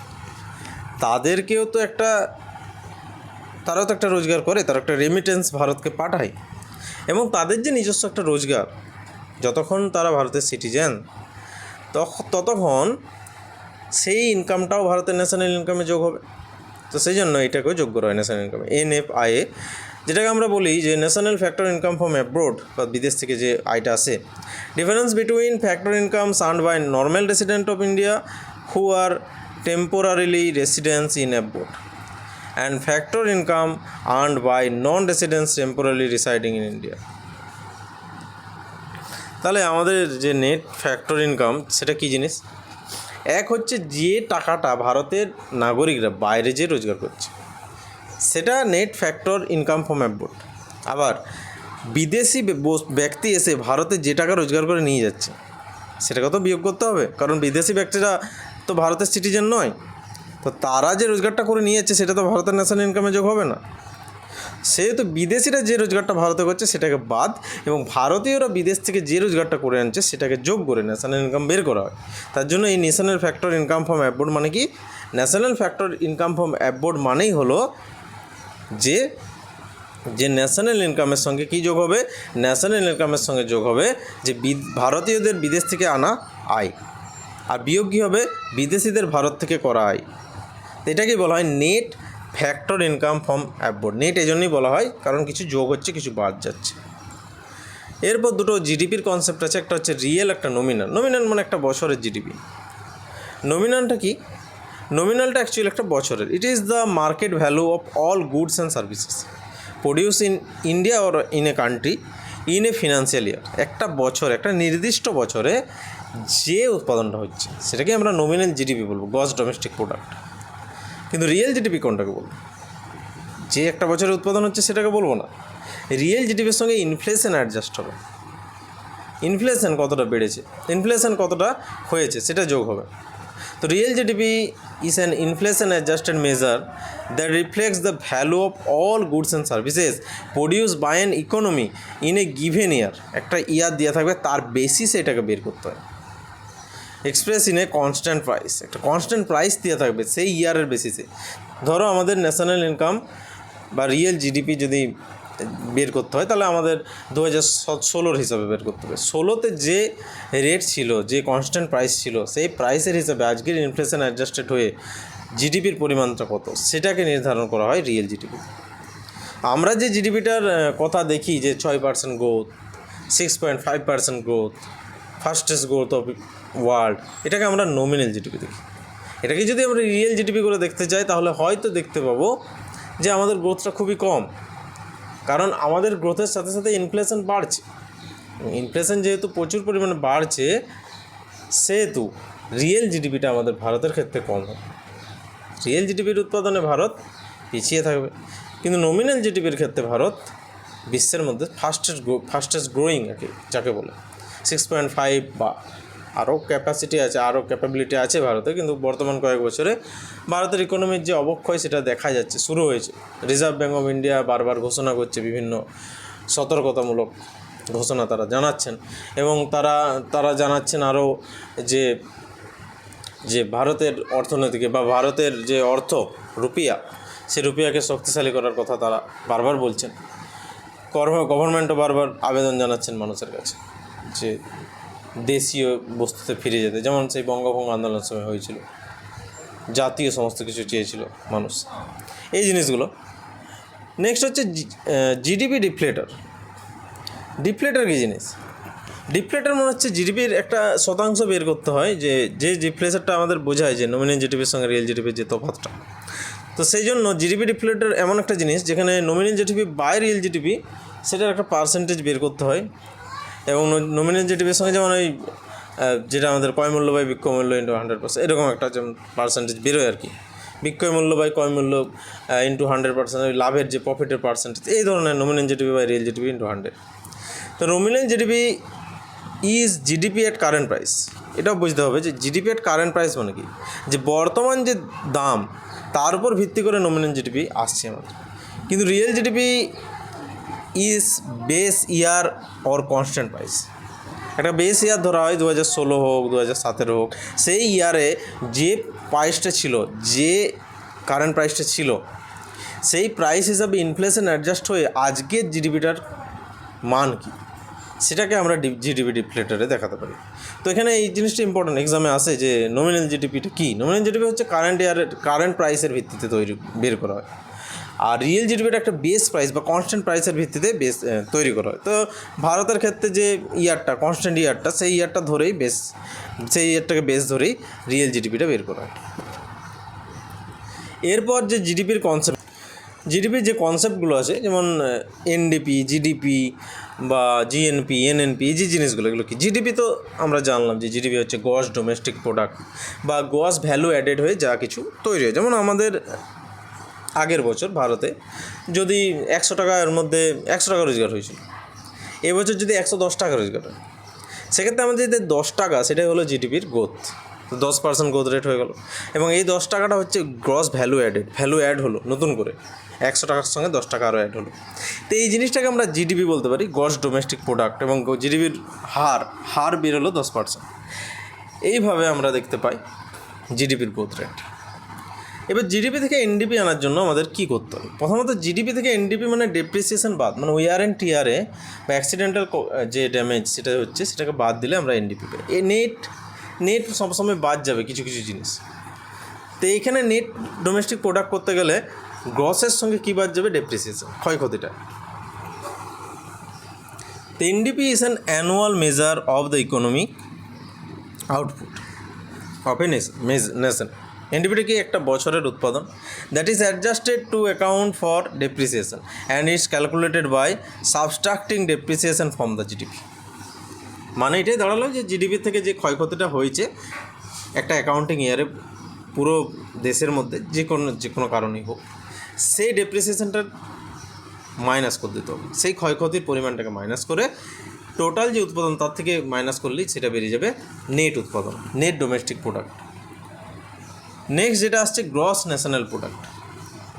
তাদেরকেও তো তারাও তো একটা রোজগার করে, তারা একটা রেমিটেন্স ভারতকে পাঠায়, এবং তাদের যে নিজস্ব একটা রোজগার, যতক্ষণ তারা ভারতের সিটিজেন ততক্ষণ সেই ইনকামটাও ভারতের ন্যাশনাল ইনকামে যোগ হবে। তো সেই জন্য এটাকেও যোগ করা হয় ন্যাশনাল ইনকামে, NFIA, যেটাকে আমরা বলি যে national factor income from abroad, বা বিদেশ থেকে যে আয়টা আসে। Difference between factor incomes earned by normal resident of India who are temporarily residence in abroad and factor income earned by non-residents temporarily residing in India। তাহলে আমাদের যে net factor income সেটা কী জিনিস? এক হচ্ছে যে টাকাটা ভারতের নাগরিকরা বাইরে যে রোজগার করছে সেটা net factor income from abroad. আবার বিদেশি ব্যক্তি এসে ভারতে যে টাকা রোজগার করে নিয়ে যাচ্ছে সেটাকে তো বিয়োগ করতে হবে, কারণ বিদেশি ব্যক্তিরা তো ভারতের সিটিজেন নয়, তো তারা যে রোজগারটা করে নিয়ে যাচ্ছে সেটা তো ভারতের ন্যাশনাল ইনকামে যোগ হবে না। সেহেতু বিদেশিরা যে রোজগারটা ভারতে করছে সেটাকে বাদ, এবং ভারতীয়রা বিদেশ থেকে যে রোজগারটা করে আনছে সেটাকে যোগ করে ন্যাশনাল ইনকাম বের করা হয়। তার জন্য এই national factor income from abroad মানে কি? National factor income from abroad মানেই হলো যে ন্যাশনাল ইনকামের সঙ্গে কী যোগ হবে? ন্যাশনাল ইনকামের সঙ্গে যোগ হবে যে ভারতীয়দের বিদেশ থেকে আনা আয়, আর বিয়োগ কী হবে? বিদেশিদের ভারত থেকে করা আয়। এটাকেই বলা হয় net factor income from abroad. Net এই জন্যই বলা হয় কারণ কিছু যোগ হচ্ছে, কিছু বাদ যাচ্ছে। এরপর দুটো জিডিপির কনসেপ্ট আছে, একটা হচ্ছে রিয়েল, একটা নমিনাল। নমিনাল মানে একটা বছরের জিডিপি। নমিনালটা কি? নমিনালটা অ্যাকচুয়ালি একটা বছরের। ইট is the market value of all goods and services produce in India or in a country in a financial year. একটা বছর, একটা নির্দিষ্ট বছরে যে উৎপাদনটা হচ্ছে সেটাকে আমরা নমিনাল জিডিপি বলবো, গ্রস ডোমেস্টিক প্রোডাক্ট। কিন্তু রিয়েল জিডিপি কোনটাকে বলবো? যে একটা বছরে উৎপাদন হচ্ছে সেটাকে বলবো না। রিয়েল জিডিপির সঙ্গে ইনফ্লেশন অ্যাডজাস্ট হবে। ইনফ্লেশন কতটা বেড়েছে, ইনফ্লেশন কতটা হয়েছে সেটা যোগ হবে। তো real GDP is an inflation adjusted measure that reflects the value of all goods and services produce by an economy in a given year. একটা ইয়ার দেওয়া থাকবে, তার বেসিসে এটাকে বের করতে হয়। Express in a constant price, একটা কনস্ট্যান্ট প্রাইস দেওয়া থাকবে সেই ইয়ারের বেসিসে। ধরো আমাদের ন্যাশনাল ইনকাম বা রিয়েল জিডিপি যদি বের করতে হয় তাহলে আমাদের 2016 হিসাবে বের করতে হবে। 16তে যে রেট ছিল, যে কনস্ট্যান্ট প্রাইস ছিল, সেই প্রাইসের হিসাবে আজকের ইনফ্লেশন অ্যাডজাস্টেড হয়ে জিডিপির পরিমাণটা কত সেটাকে নির্ধারণ করা হয় রিয়েল জিডিপি। আমরা যে জিডিপিটার কথা দেখি যে 6% growth, 6.5% growth, fastest growth of world, এটাকে আমরা নমিনাল জিডিপি দেখি। এটাকে যদি আমরা রিয়েল জিডিপি করে দেখতে চাই তাহলে হয়তো দেখতে পাবো যে আমাদের গ্রোথটা খুবই কম, কারণ আমাদের গ্রোথের সাথে সাথে ইনফ্লেশন বাড়ছে। ইনফ্লেশন যেহেতু প্রচুর পরিমাণে বাড়ছে সেহেতু রিয়েল জিডিপিটা আমাদের ভারতের ক্ষেত্রে কম হবে। রিয়েল জিডিপির উৎপাদনে ভারত পিছিয়ে থাকবে, কিন্তু নমিনাল জিডিপির ক্ষেত্রে ভারত বিশ্বের মধ্যে ফাস্টেস্ট গ্রোয়িং যাকে বলে। 6.5 বা আরও ক্যাপাসিটি আছে, আরও ক্যাপাবিলিটি আছে ভারতে, কিন্তু বর্তমান কয়েক বছরে ভারতের ইকোনমির যে অবক্ষয় সেটা দেখা যাচ্ছে, শুরু হয়েছে। রিজার্ভ ব্যাঙ্ক অফ ইন্ডিয়া বারবার ঘোষণা করছে, বিভিন্ন সতর্কতামূলক ঘোষণা তারা জানাচ্ছেন, এবং তারা জানাচ্ছেন আরও যে ভারতের অর্থনীতিকে বা ভারতের যে অর্থ রুপিয়া, সেই রুপিয়াকে শক্তিশালী করার কথা তারা বারবার বলছেন। গভর্নমেন্টও বারবার আবেদন জানাচ্ছেন মানুষের কাছে যে দেশীয় বস্তুতে ফিরে যেতে, যেমন সেই বঙ্গভঙ্গ আন্দোলনের সময় হয়েছিল, জাতীয় সমস্ত কিছু চেয়েছিল মানুষ, এই জিনিসগুলো। নেক্সট হচ্ছে জিডিপি ডিফ্লেটর। ডিফ্লেটর কী জিনিস? ডিফ্লেটর মনে হচ্ছে জিডিপির একটা শতাংশ বের করতে হয়, যে ডিফ্লেশনটা আমাদের বোঝায় যে নমিনাল জিডিপির সঙ্গে রিয়েল জিডিপির যে তফাৎটা। তো সেই জন্য জিডিপি ডিফ্লেটর এমন একটা জিনিস যেখানে nominal GDP by real GDP সেটার একটা পার্সেন্টেজ বের করতে হয়, এবং নমিনাল জিডিপির সঙ্গে যেমন ওই যেটা আমাদের ক্রয় মূল্য বাই বিক্রয় মূল্য ইন্টু 100%, এরকম একটা যেমন পার্সেন্টেজ বেরোয় আর কি, বিক্রয় মূল্য বাই ক্রয় মূল্য ইন্টু 100%, ওই লাভের যে প্রফিটের পার্সেন্টেজ, এই ধরনের nominal GDP by real GDP into 100। তো nominal GDP is GDP at current price. এটাও বুঝতে হবে যে জিডিপি অ্যাট কারেন্ট প্রাইস মানে কি, যে বর্তমান যে দাম তার উপর ভিত্তি করে নমিনাল জিডিপি আসছে আমাদের। কিন্তু real GDP is base year or constant price. একটা বেস ইয়ার ধরা হয় 2016 হোক, 2017 হোক, সেই ইয়ারে যে প্রাইসটা ছিল, যে কারেন্ট প্রাইসটা ছিল, সেই প্রাইস হিসাবে ইনফ্লেশন অ্যাডজাস্ট হয়ে আজকের জিডিপিটার মান কী, সেটাকে আমরা জিডিপি ডিফ্লেটারে দেখাতে পারি। তো এখানে এই জিনিসটা ইম্পর্টেন্ট, এক্সামে আসে যে নমিনাল জিডিপিটা কী। নমিনাল জিডিপি হচ্ছে কারেন্ট প্রাইসের ভিত্তিতে বের করা হয়, আর রিয়েল জিডিপিটা একটা বেস প্রাইস বা কনস্ট্যান্ট প্রাইসের ভিত্তিতে তৈরি করা হয়। তো ভারতের ক্ষেত্রে যে ইয়ারটা কনস্ট্যান্ট ইয়ারটা, সেই ইয়ারটা ধরেই সেই ইয়ারটাকে বেস ধরেই রিয়েল জিডিপিটা বের করা হয়। এরপর যে জিডিপির যে কনসেপ্টগুলো আছে, যেমন এনডিপি, জিডিপি বা জিএনপি, এনএনপি, এই যে জিনিসগুলো, এগুলো কি? জিডিপি তো আমরা জানলাম যে জিডিপি হচ্ছে গ্রস ডোমেস্টিক প্রোডাক্ট বা গ্রস ভ্যালু অ্যাডেড হয়ে যা কিছু তৈরি হয়। যেমন আমাদের আগের বছর ভারতে যদি 100 টাকার মধ্যে 100 টাকা রোজগার হয়েছিল, এবছর যদি 110 টাকা রোজগার হয়, সেক্ষেত্রে আমাদের যে 10 টাকা, সেটাই হলো জিডিপির গ্রোথ। 10% গ্রোথ রেট হয়ে গেল, এবং এই 10 টাকাটা হচ্ছে গ্রস ভ্যালু অ্যাড হলো নতুন করে, 100 টাকার সঙ্গে 10 টাকা আরও অ্যাড হলো। তো এই জিনিসটাকে আমরা জিডিপি বলতে পারি, গ্রস ডোমেস্টিক প্রোডাক্ট, এবং জিডিপির হার বেরোলো 10%। এইভাবে আমরা দেখতে পাই জিডিপির গ্রোথ রেট। এবার জিডিপি থেকে এনডিপি আনার জন্য আমাদের কী করতে হবে? প্রথমত জিডিপি থেকে এনডিপি মানে ডেপ্রিসিয়েশন বাদ, মানে ওয়ার অ্যান্ড টিয়ারে বা অ্যাক্সিডেন্টাল যে ড্যামেজ সেটা হচ্ছে, সেটাকে বাদ দিলে আমরা এনডিপি পাই। এই নেট সবসময় বাদ যাবে কিছু কিছু জিনিস। তো এইখানে নেট ডোমেস্টিক প্রোডাক্ট করতে গেলে গ্রসের সঙ্গে কী বাদ যাবে? ডেপ্রিসিয়েশন, ক্ষয়ক্ষতিটা। তো NDP is an annual measure of the economic output of a nation. এনডিপিটা কি? একটা বছরের উৎপাদন, that is adjusted to account for depreciation and it's calculated by subtracting depreciation from the GDP. মানে এটাই দাঁড়ালো যে জিডিপি থেকে যে ক্ষয়ক্ষতিটা হয়েছে একটা অ্যাকাউন্টিং ইয়ারে পুরো দেশের মধ্যে যে কোনো কারণেই হোক, সেই ডেপ্রিসিয়েশনটা মাইনাস করে দিতে হবে, সেই ক্ষয়ক্ষতির পরিমাণটাকে মাইনাস করে টোটাল যে উৎপাদন তার থেকে মাইনাস করলেই সেটা বেরিয়ে যাবে নেট উৎপাদন, নেট ডোমেস্টিক প্রোডাক্ট। নেক্সট যেটা আসছে গ্রস ন্যাশনাল প্রোডাক্ট।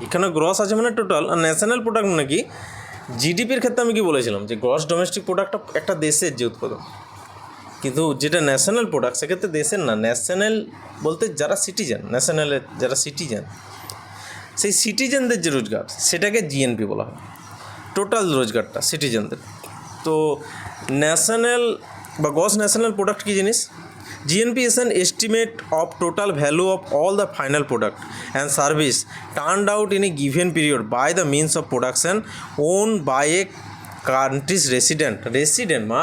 এখানে গ্রস আছে মানে টোটাল, আর ন্যাশনাল প্রোডাক্ট মানে কি? জিডিপির ক্ষেত্রে আমি কি বলেছিলাম যে গ্রস ডোমেস্টিক প্রোডাক্টটা একটা দেশের যে উৎপাদন, কিন্তু যেটা ন্যাশনাল প্রোডাক্ট সেক্ষেত্রে দেশের না, ন্যাশনাল বলতে যারা সিটিজেন, ন্যাশনালের যারা সিটিজেন, সেই সিটিজেনদের যে রোজগার সেটাকে জিএনপি বলা হয়, টোটাল রোজগারটা সিটিজেনদের। তো ন্যাশনাল বা গ্রস ন্যাশনাল প্রোডাক্ট কী জিনিস? GNP is an estimate of total value of all the final product and service turned out in a given period by the means of production owned by a country's resident মা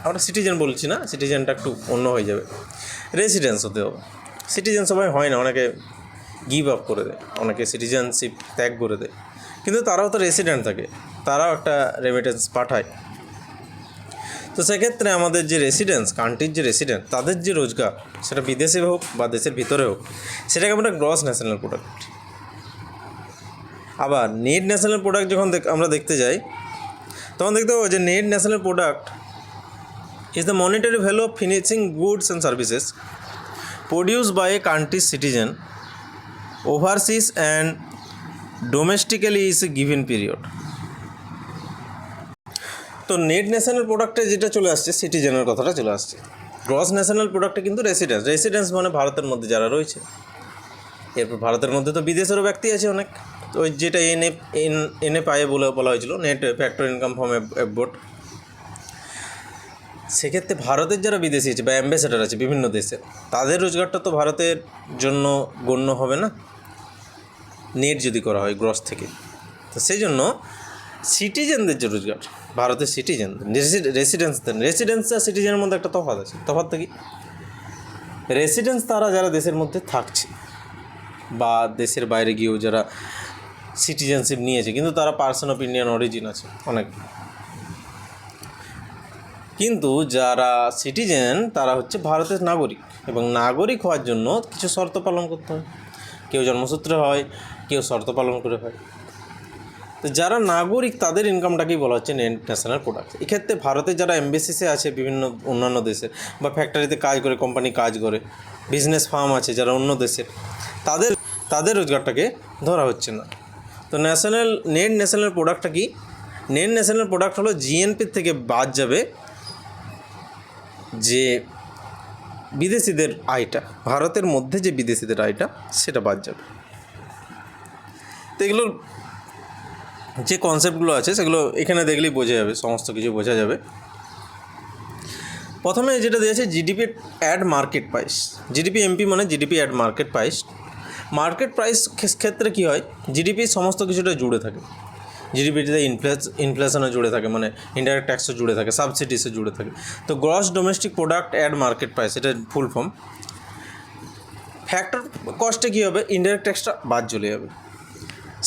আমরা citizen বলছি না, সিটিজেনটা একটু অন্য হয়ে যাবে, residence হতে হবে। সিটিজেন সবাই হয় না, অনেকে গিভ আপ করে দেয়, অনেকে সিটিজেনশিপ ত্যাগ করে দেয়, কিন্তু তারাও তো রেসিডেন্ট থাকে, তারাও একটা রেমিটেন্স পাঠায়। তো সেক্ষেত্রে আমাদের যে কান্ট্রির যে রেসিডেন্ট, তাদের যে রোজগার, সেটা বিদেশে হোক বা দেশের ভিতরে হোক, সেটাকে আমরা গ্রস ন্যাশনাল প্রোডাক্ট। আবার নেট ন্যাশনাল প্রোডাক্ট যখন আমরা দেখতে যাই, তখন দেখতে পাবো যে net national product is the monetary value of finishing goods and services produced by a country's citizen overseas and domestically is a given period. তো নেট ন্যাশনাল প্রোডাক্টে যেটা চলে আসছে সিটিজেনের কথাটা চলে আসছে। গ্রস ন্যাশনাল প্রোডাক্টে কিন্তু রেসিডেন্স মানে ভারতের মধ্যে যারা রয়েছে। এরপর ভারতের মধ্যে তো বিদেশেরও ব্যক্তি আছে অনেক, তো ওই যেটা এনএফআই বলে বলা হয়েছিল, নেট ফ্যাক্টর ইনকাম ফ্রম অ্যাবরড, সেক্ষেত্রে ভারতের যারা বিদেশি আছে বা অ্যাম্বাসেডার আছে বিভিন্ন দেশে, তাদের রোজগারটা তো ভারতের জন্য গণ্য হবে না নেট যদি করা হয় গ্রস থেকে। তো সেই জন্য সিটিজেনদের যে রোজগার, ভারতের সিটিজেনদের রেসিডেন্স আর সিটিজেনের মধ্যে একটা তফাৎ আছে। তফাৎটা কি? রেসিডেন্স তারা যারা দেশের মধ্যে থাকছে বা দেশের বাইরে গিয়েও যারা সিটিজেনশিপ নিয়েছে, কিন্তু তারা পার্সন অফ ইন্ডিয়ান অরিজিন আছে অনেক। কিন্তু যারা সিটিজেন তারা হচ্ছে ভারতের নাগরিক, এবং নাগরিক হওয়ার জন্য কিছু শর্ত পালন করতে হয়। কেউ জন্মসূত্রে হয়, কেউ শর্ত পালন করে হয়। তো যারা নাগরিক তাদের ইনকামটাকেই বলা হচ্ছে নেট ন্যাশনাল প্রোডাক্ট। এক্ষেত্রে ভারতে যারা এমবেসিসে আছে বিভিন্ন অন্যান্য দেশের, বা ফ্যাক্টরিতে কাজ করে, কোম্পানি কাজ করে, বিজনেস ফার্ম আছে যারা অন্য দেশের, তাদের রোজগারটাকে ধরা হচ্ছে না। তো নেট ন্যাশনাল প্রোডাক্টটা কি? নেট ন্যাশনাল প্রোডাক্ট হলো জিএনপির থেকে বাদ যাবে যে বিদেশিদের আয়টা, ভারতের মধ্যে যে বিদেশিদের আয়টা সেটা বাদ যাবে। তো এগুলোর যে কনসেপ্টগুলো আছে সেগুলো এখানে দেখলেই বোঝা যাবে, সমস্ত কিছু বোঝা যাবে। প্রথমে যেটা দিয়েছে GDP at market price. GDP MP মানে GDP at market price. Market price ক্ষেত্রে কী হয়, জিডিপি সমস্ত কিছুটা জুড়ে থাকে। জিডিপিতে ইনফ্লেশনও জুড়ে থাকে, মানে ইনডাইরেক্ট ট্যাক্সও জুড়ে থাকে, সাবসিডিসও জুড়ে থাকে। তো gross domestic product at market price, এটা ফুল ফর্ম। ফ্যাক্টর কস্টে কী হবে, ইনডাইরেক্ট ট্যাক্সটা বাদ চলে যাবে,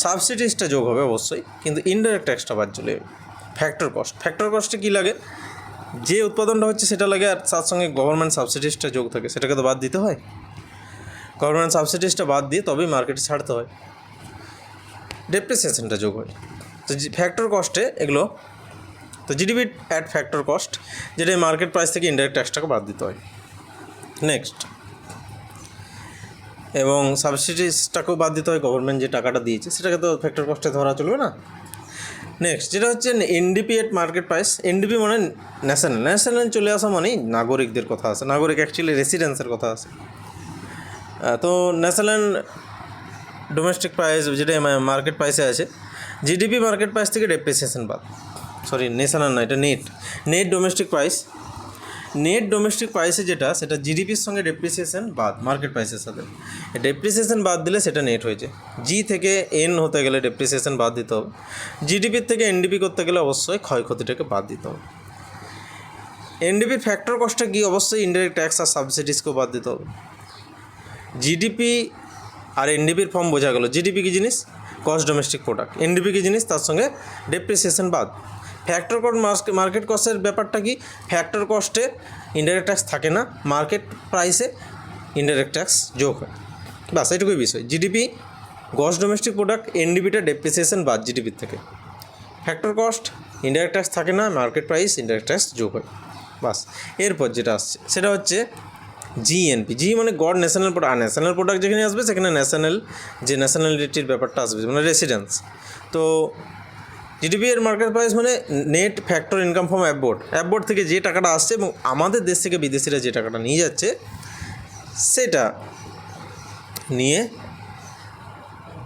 সাবসিডিসটা যোগ হবে অবশ্যই, কিন্তু ইনডাইরেক্ট ট্যাক্সটা বাদ চলে যাবে। ফ্যাক্টর কস্টে কী লাগে, যে উৎপাদনটা হচ্ছে সেটা লাগে, আর তার সঙ্গে গভর্নমেন্ট সাবসিডিসটা যোগ থাকে, সেটাকে তো বাদ দিতে হয়। গভর্নমেন্ট সাবসিডিসটা বাদ দিয়ে তবেই মার্কেটে ছাড়তে হয়, ডেপ্রিসিয়েশনটা যোগ হয়। তো ফ্যাক্টর কস্টে এগুলো, তো জিডিপি অ্যাট ফ্যাক্টর কস্ট, যেটা মার্কেট প্রাইস থেকে ইনডাইরেক্ট ট্যাক্সটাকে বাদ দিতে হয়। নেক্সট, এবং সাবসিডিসটাকেও বাদ দিতে হয়, গভর্নমেন্ট যে টাকাটা দিয়েছে সেটাকে তো ফ্যাক্টর কস্টে ধরা চলবে না। নেক্সট যেটা হচ্ছে এনডিপি এট মার্কেট প্রাইস। এনডিপি মানে ন্যাশনাল চলে আসা মানেই নাগরিকদের কথা আছে, নাগরিক অ্যাকচুয়ালি রেসিডেন্সের কথা আছে। তো ন্যাশনাল ডোমেস্টিক প্রাইস যেটা মার্কেট প্রাইসে আছে, জিডিপি মার্কেট প্রাইস থেকে ডেপ্রিসিয়েশন বাদ, ন্যাশনাল না, এটা net domestic price. Net domestic প্রাইসে যেটা, সেটা জিডিপির সঙ্গে ডেপ্রিসিয়েশন বাদ, মার্কেট প্রাইসের সাথে ডেপ্রিসিয়েশন বাদ দিলে সেটা নেট হয়েছে। জি থেকে এন হতে গেলে ডেপ্রিসিয়েশন বাদ দিতে হবে, জিডিপির থেকে এনডিপি করতে গেলে অবশ্যই ক্ষয়ক্ষতিটাকে বাদ দিতে হবে। এনডিপির ফ্যাক্টর কস্টে কি, অবশ্যই ইনডাইরেক্ট ট্যাক্স আর সাবসিডিসকেও বাদ দিতে হবে। জিডিপি আর এনডিপির ফর্ম বোঝা গেল। জিডিপি কী জিনিস, কস্ট ডোমেস্টিক প্রোডাক্ট। এনডিপি কী জিনিস, তার সঙ্গে ডেপ্রিসিয়েশন বাদ। ফ্যাক্টর কস্ট মার্কেট কস্টের ব্যাপারটা কি, ফ্যাক্টর কস্টে ইনডাইরেক্ট ট্যাক্স থাকে না, মার্কেট প্রাইসে ইনডাইরেক্ট ট্যাক্স যোগ হয়, বাস এটুকুই বিষয়। জিডিপি গ্রস ডোমেস্টিক প্রোডাক্ট, এনডিপিটা ডেপ্রিসিয়েশন বাদ জিডিপির থেকে। ফ্যাক্টর কস্ট ইনডাইরেক্ট ট্যাক্স থাকে না, মার্কেট প্রাইস ইনডাইরেক্ট ট্যাক্স যোগ হয়, বাস। এরপর যেটা আসছে সেটা হচ্ছে জিএনপি। জি মানে god national product. National product যেখানে আসবে সেখানে ন্যাশনালিটির ব্যাপারটা আসবে, মানে রেসিডেন্স। তো জিডিপি এর মার্কেট প্রাইস মানে নেট ফ্যাক্টর ইনকাম ফ্রম অ্যাবরড থেকে যে টাকাটা আসছে এবং আমাদের দেশ থেকে বিদেশিরা যে টাকাটা নিয়ে যাচ্ছে সেটা নিয়ে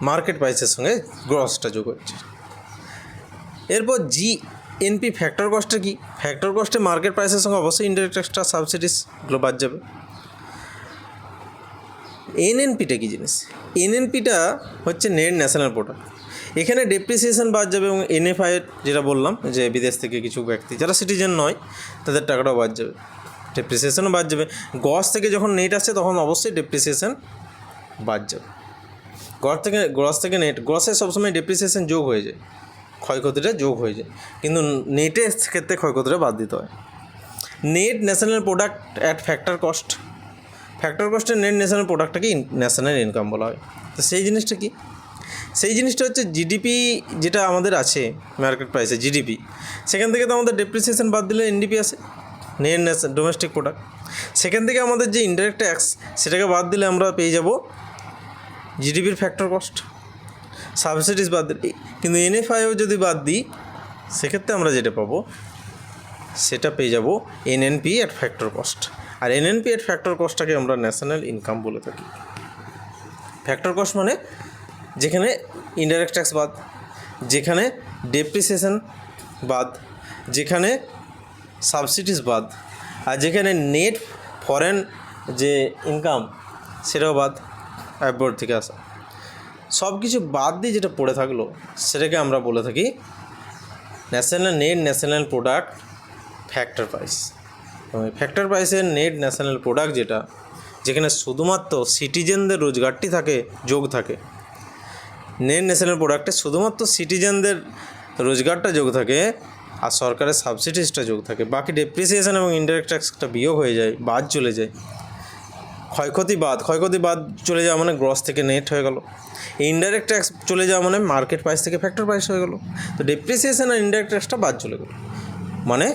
মার্কেট প্রাইসের সঙ্গে গ্রসটা যোগ হচ্ছে। এরপর জিএনপি ফ্যাক্টর কস্টটা কি, ফ্যাক্টর কস্টে মার্কেট প্রাইসের সঙ্গে অবশ্যই ইনডাইরেক্ট এক্সট্রা সাবসিডিসগুলো বাদ যাবে। এনএনপিটা কী জিনিস, এনএনপিটা হচ্ছে নেট ন্যাশনাল প্রোডাক্ট। এখানে ডেপ্রিসিয়েশন বাদ যাবে এবং এনএফআইয়ের যেটা বললাম যে বিদেশ থেকে কিছু ব্যক্তি যারা সিটিজেন নয় তাদের টাকাটাও বাদ যাবে, ডেপ্রিসিয়েশনও বাদ যাবে। গ্রস থেকে যখন নেট আসছে তখন অবশ্যই ডেপ্রিসিয়েশন বাদ যাবে। গ্রস থেকে নেট, গ্রসে সবসময় ডেপ্রিসিয়েশন যোগ হয়ে যায়, ক্ষয়ক্ষতিটা যোগ হয়ে যায়, কিন্তু নেটের ক্ষেত্রে ক্ষয়ক্ষতিটা বাদ দিতে হয়। Net national product at factor cost. Factor কস্টের নেট ন্যাশনাল প্রোডাক্টটাকে ন্যাশনাল ইনকাম বলা হয়। তো সেই জিনিসটা কি, সেই জিনিসটা হচ্ছে জিডিপি যেটা আমাদের আছে মার্কেট প্রাইসে জিডিপি, সেখান থেকে তো আমাদের ডেপ্রিসিয়েশন বাদ দিলে এনডিপি আসে। Net domestic product. সেখান থেকে আমাদের যে ইনডাইরেক্ট ট্যাক্স সেটাকে বাদ দিলে আমরা পেয়ে যাব জিডিপির ফ্যাক্টর কস্ট, সাবসিডিজ বাদ দিলে। কিন্তু এনএফআইও যদি বাদ দিই সেক্ষেত্রে আমরা যেটা পাবো সেটা পেয়ে যাব এনএনপি অ্যাট ফ্যাক্টর কস্ট। আর এনএনপি অ্যাট ফ্যাক্টর কস্টটাকে আমরা ন্যাশনাল ইনকাম বলে থাকি। ফ্যাক্টর কস্ট মানে যেখানে ইনডাইরেক্ট ট্যাক্স বাদ, যেখানে ডেপ্রিসিয়েশন বাদ, যেখানে সাবসিডিজ বাদ, আর যেখানে নেট ফরেন যে ইনকাম সেটাও বাদ, অ্যাব্রড থেকে আসা সব কিছু বাদ দিয়ে যেটা পড়ে থাকলো সেটাকে আমরা বলে থাকি ন্যাশনাল প্রোডাক্ট ফ্যাক্টর প্রাইস। এবং এই ফ্যাক্টর প্রাইসের নেট ন্যাশনাল প্রোডাক্ট যেটা, যেখানে শুধুমাত্র সিটিজেনদের রোজগারটি থাকে, যোগ থাকে। নেট ন্যাশনাল প্রোডাক্টে শুধুমাত্র সিটিজেনদের রোজগারটা যোগ থাকে আর সরকারের সাবসিডিজটা যোগ থাকে। বাকি ডেপ্রিসিয়েশন এবং ইনডাইরেক্ট ট্যাক্সটা বিয়োগ হয়ে যায়, বাদ চলে যায়। ক্ষয়ক্ষতি বাদ চলে যাওয়া মানে গ্রস থেকে নেট হয়ে গেল। ইনডাইরেক্ট ট্যাক্স চলে যাওয়া মানে মার্কেট প্রাইস থেকে ফ্যাক্টর প্রাইস হয়ে গেল। তো ডেপ্রিসিয়েশন আর ইনডাইরেক্ট ট্যাক্সটা বাদ চলে গেল, মানে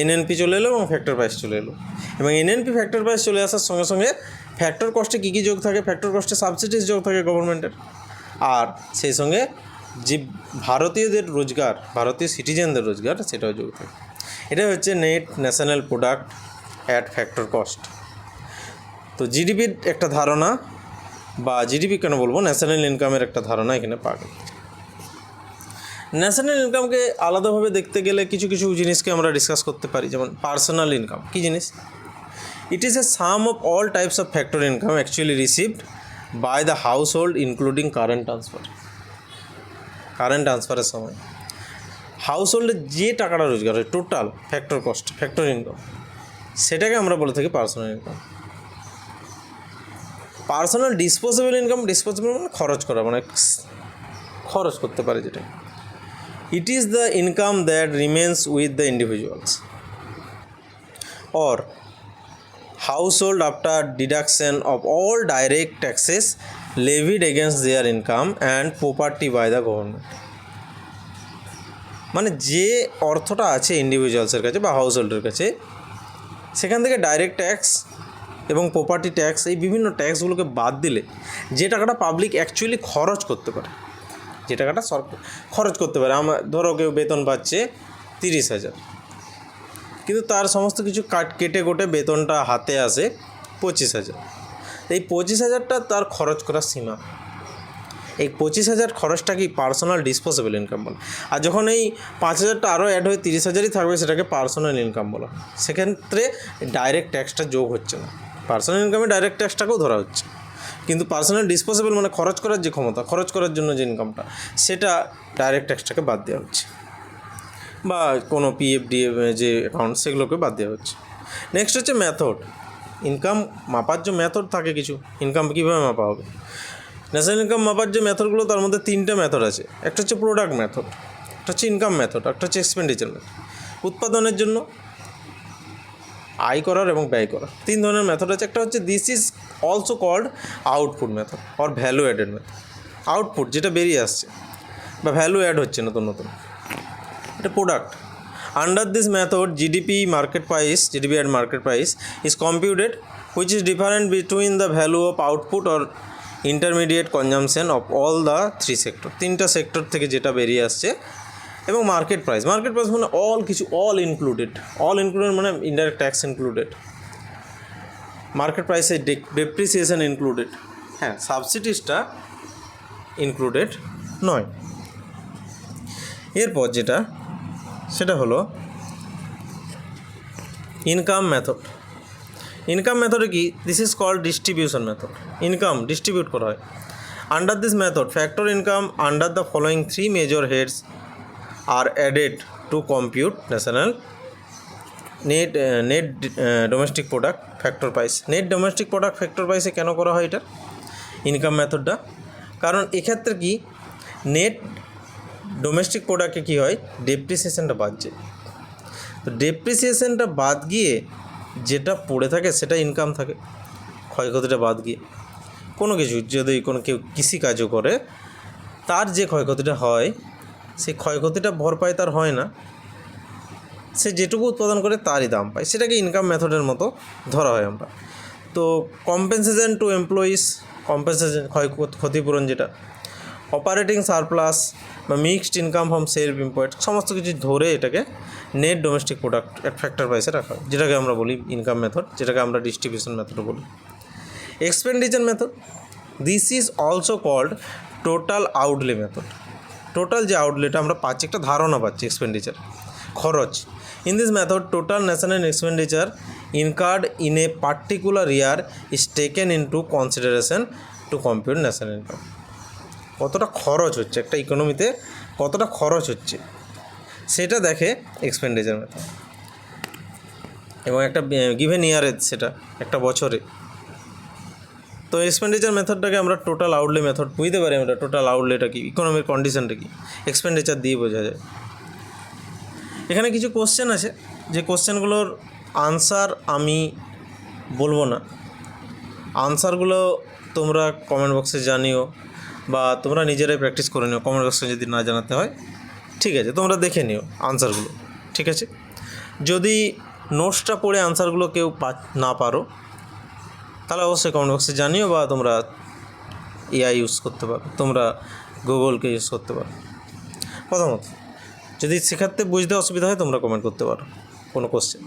এনএনপি চলে এলো এবং ফ্যাক্টর প্রাইস চলে এলো। এবং এনএনপি ফ্যাক্টর প্রাইস চলে আসার সঙ্গে সঙ্গে ফ্যাক্টর কস্টে কী কী যোগ থাকে? ফ্যাক্টর কস্টে সাবসিডিজ যোগ থাকে গভর্নমেন্টের, আর সেই সঙ্গে যে ভারতীয়দের রোজগার, ভারতীয় সিটিজেনদের রোজগার সেটাও যোগ থাকে। এটা হচ্ছে net national product at factor cost. তো জিডিপির একটা ধারণা, বা জিডিপি কেন বলবো, ন্যাশনাল ইনকামের একটা ধারণা এখানে পাবে। ন্যাশনাল ইনকামকে আলাদাভাবে দেখতে গেলে কিছু কিছু জিনিসকে আমরা ডিসকাস করতে পারি। যেমন পার্সোনাল ইনকাম কী জিনিস? It is a sum of all types of factor income actually received by the household including current ট্রান্সফারের সময় হাউস হোল্ডের যে টাকাটা রোজগার হয় total factor cost, factor income, সেটাকে আমরা বলে থাকি personal income. Personal disposable income, disposable মানে খরচ করা, মানে খরচ করতে পারে যেটা। It is the income that remains with the individuals or household after deduction of all direct taxes levied against their income and property by the government। মানে যে অর্থটা আছে ইন্ডিভিজুয়ালসের কাছে বা হাউসহোল্ডের কাছে, সেখান থেকে ডাইরেক্ট ট্যাক্স এবং প্রপার্টি ট্যাক্স, এই বিভিন্ন ট্যাক্সগুলোকে বাদ দিলে যে টাকাটা পাবলিক অ্যাকচুয়ালি খরচ করতে পারে, যে টাকাটা সরকার খরচ করতে পারে। আমার ধরো কেউ বেতন পাচ্ছে 30,000, কিন্তু তার সমস্ত কিছু কেটে কোটে বেতনটা হাতে আসে 25,000। এই 25,000টা তার খরচ করার সীমা। এই 25,000 খরচটা কি পার্সোনাল ডিসপোজেবল ইনকাম বলে। আর যখন এই 5,000টা আরও অ্যাড হয়ে 30,000ই থাকবে, সেটাকে পার্সোনাল ইনকাম বলা। সেক্ষেত্রে ডাইরেক্ট ট্যাক্সটা যোগ হচ্ছে না, পার্সোনাল ইনকামে ডাইরেক্ট ট্যাক্সটাকেও ধরা হচ্ছে, কিন্তু পার্সোনাল ডিসপোজেবল মানে খরচ করার যে ক্ষমতা, খরচ করার জন্য যে ইনকামটা, সেটা ডাইরেক্ট ট্যাক্সটাকে বাদ দেওয়া হচ্ছে, বা কোনো পিএফ ডিএফ যে অ্যাকাউন্ট সেগুলোকে বাদ দেওয়া হচ্ছে। নেক্সট হচ্ছে মেথড। ইনকাম মাপার যে মেথড থাকে, কিছু ইনকাম কীভাবে মাপা হবে, ন্যাশনাল ইনকাম মাপার যে মেথডগুলো, তার মধ্যে 3টে মেথড আছে। একটা হচ্ছে প্রোডাক্ট মেথড, একটা হচ্ছে ইনকাম মেথড, একটা হচ্ছে এক্সপেন্ডিচার মেথড। উৎপাদনের জন্য আয় করার এবং ব্যয় করার 3 ধরনের মেথড আছে। একটা হচ্ছে this is also called output method or value added method. Output যেটা বেরিয়ে আসছে বা ভ্যালু অ্যাড হচ্ছে নতুন নতুন, এটা product. Under this method GDP at market price is computed which is different between the value of output or intermediate consumption of all the 3 sector. 3টা sector থেকে যেটা বেরিয়ে আসছে। এবং মার্কেট প্রাইস মানে অল ইনক্লুডেড মানে ইনডাইরেক্ট ট্যাক্স ইনক্লুডেড, মার্কেট প্রাইসে depreciation included, হ্যাঁ সাবসিডিজটা ইনক্লুডেড নয়। এরপর যেটা সেটা হলো ইনকাম মেথড। ইনকাম মেথডে কি, this is called distribution method. Income distribute করা হয়। Under this method factor income under the following 3 major heads are added to compute national net domestic product factor price. Net domestic product factor প্রাইসে কেন করা হয় এটা income মেথডটা? কারণ এক্ষেত্রে কি নেট ডোমেস্টিক প্রোডাক্টে কী হয়, ডেপ্রিসিয়েশনটা বাদ যায়। তো ডেপ্রিসিয়েশনটা বাদ গিয়ে যেটা পড়ে থাকে সেটা ইনকাম থাকে, ক্ষয়ক্ষতিটা বাদ গিয়ে। কোনো কিছু যদি কেউ কৃষিকাজও করে, তার যে ক্ষয়ক্ষতিটা হয় সেই ক্ষয়ক্ষতিটা ভরপাই তার হয় না, সে যেটুকু উৎপাদন করে তারই দাম পায়, সেটাকে ইনকাম মেথডের মতো ধরা হয় আমরা। তো কম্পেনসেশন টু এমপ্লয়িজ, কম্পেনসেশন ক্ষতিপূরণ যেটা, অপারেটিং সারপ্লাস বা mixed income from self employed, সমস্ত কিছু ধরে এটাকে নেট ডোমেস্টিক প্রোডাক্ট ফ্যাক্টর প্রাইসে রাখা হয়, যেটাকে আমরা বলি ইনকাম মেথড, যেটাকে আমরা ডিস্ট্রিবিউশন মেথডও বলি। Expenditure method, this is also called total outlay method. Total যে আউটলেটা আমরা পাচ্ছি, একটা ধারণা পাচ্ছি এক্সপেন্ডিচার, খরচ। In this method total national expenditure incurred in a particular year is taken into consideration to compute national income. কতটা খরচ হচ্ছে একটা ইকোনমিতে, কতটা খরচ হচ্ছে সেটা দেখে এক্সপেন্ডিচার মেথড, এবং একটা গিভেন ইয়ারে, সেটা একটা বছরে। তো এক্সপেন্ডিচার মেথডটাকে আমরা টোটাল আউটলে মেথড বুঝতে পারি। আমরা টোটাল আউটলেটা কি, ইকোনমির কন্ডিশনটা কি, এক্সপেন্ডিচার দিয়ে বোঝা যায়। এখানে কিছু কোশ্চেন আছে, যে কোশ্চেনগুলোর আনসার আমি বলবো না, আনসারগুলো তোমরা কমেন্ট বক্সে জানিও, বা তোমরা নিজেরাই প্র্যাকটিস করে নিও। কমেন্ট বক্সে যদি না জানাতে হয় ঠিক আছে, তোমরা দেখে নিও আনসারগুলো, ঠিক আছে। যদি নোটসটা পড়ে আনসারগুলো কেউ না পারো, তাহলে অবশ্যই কমেন্ট বক্সে জানিও, বা তোমরা এআই ইউজ করতে পারো, তোমরা গুগলকে ইউজ করতে পারো। প্রথমত, যদি শেখাতে বুঝতে অসুবিধা হয় তোমরা কমেন্ট করতে পারো কোনো question.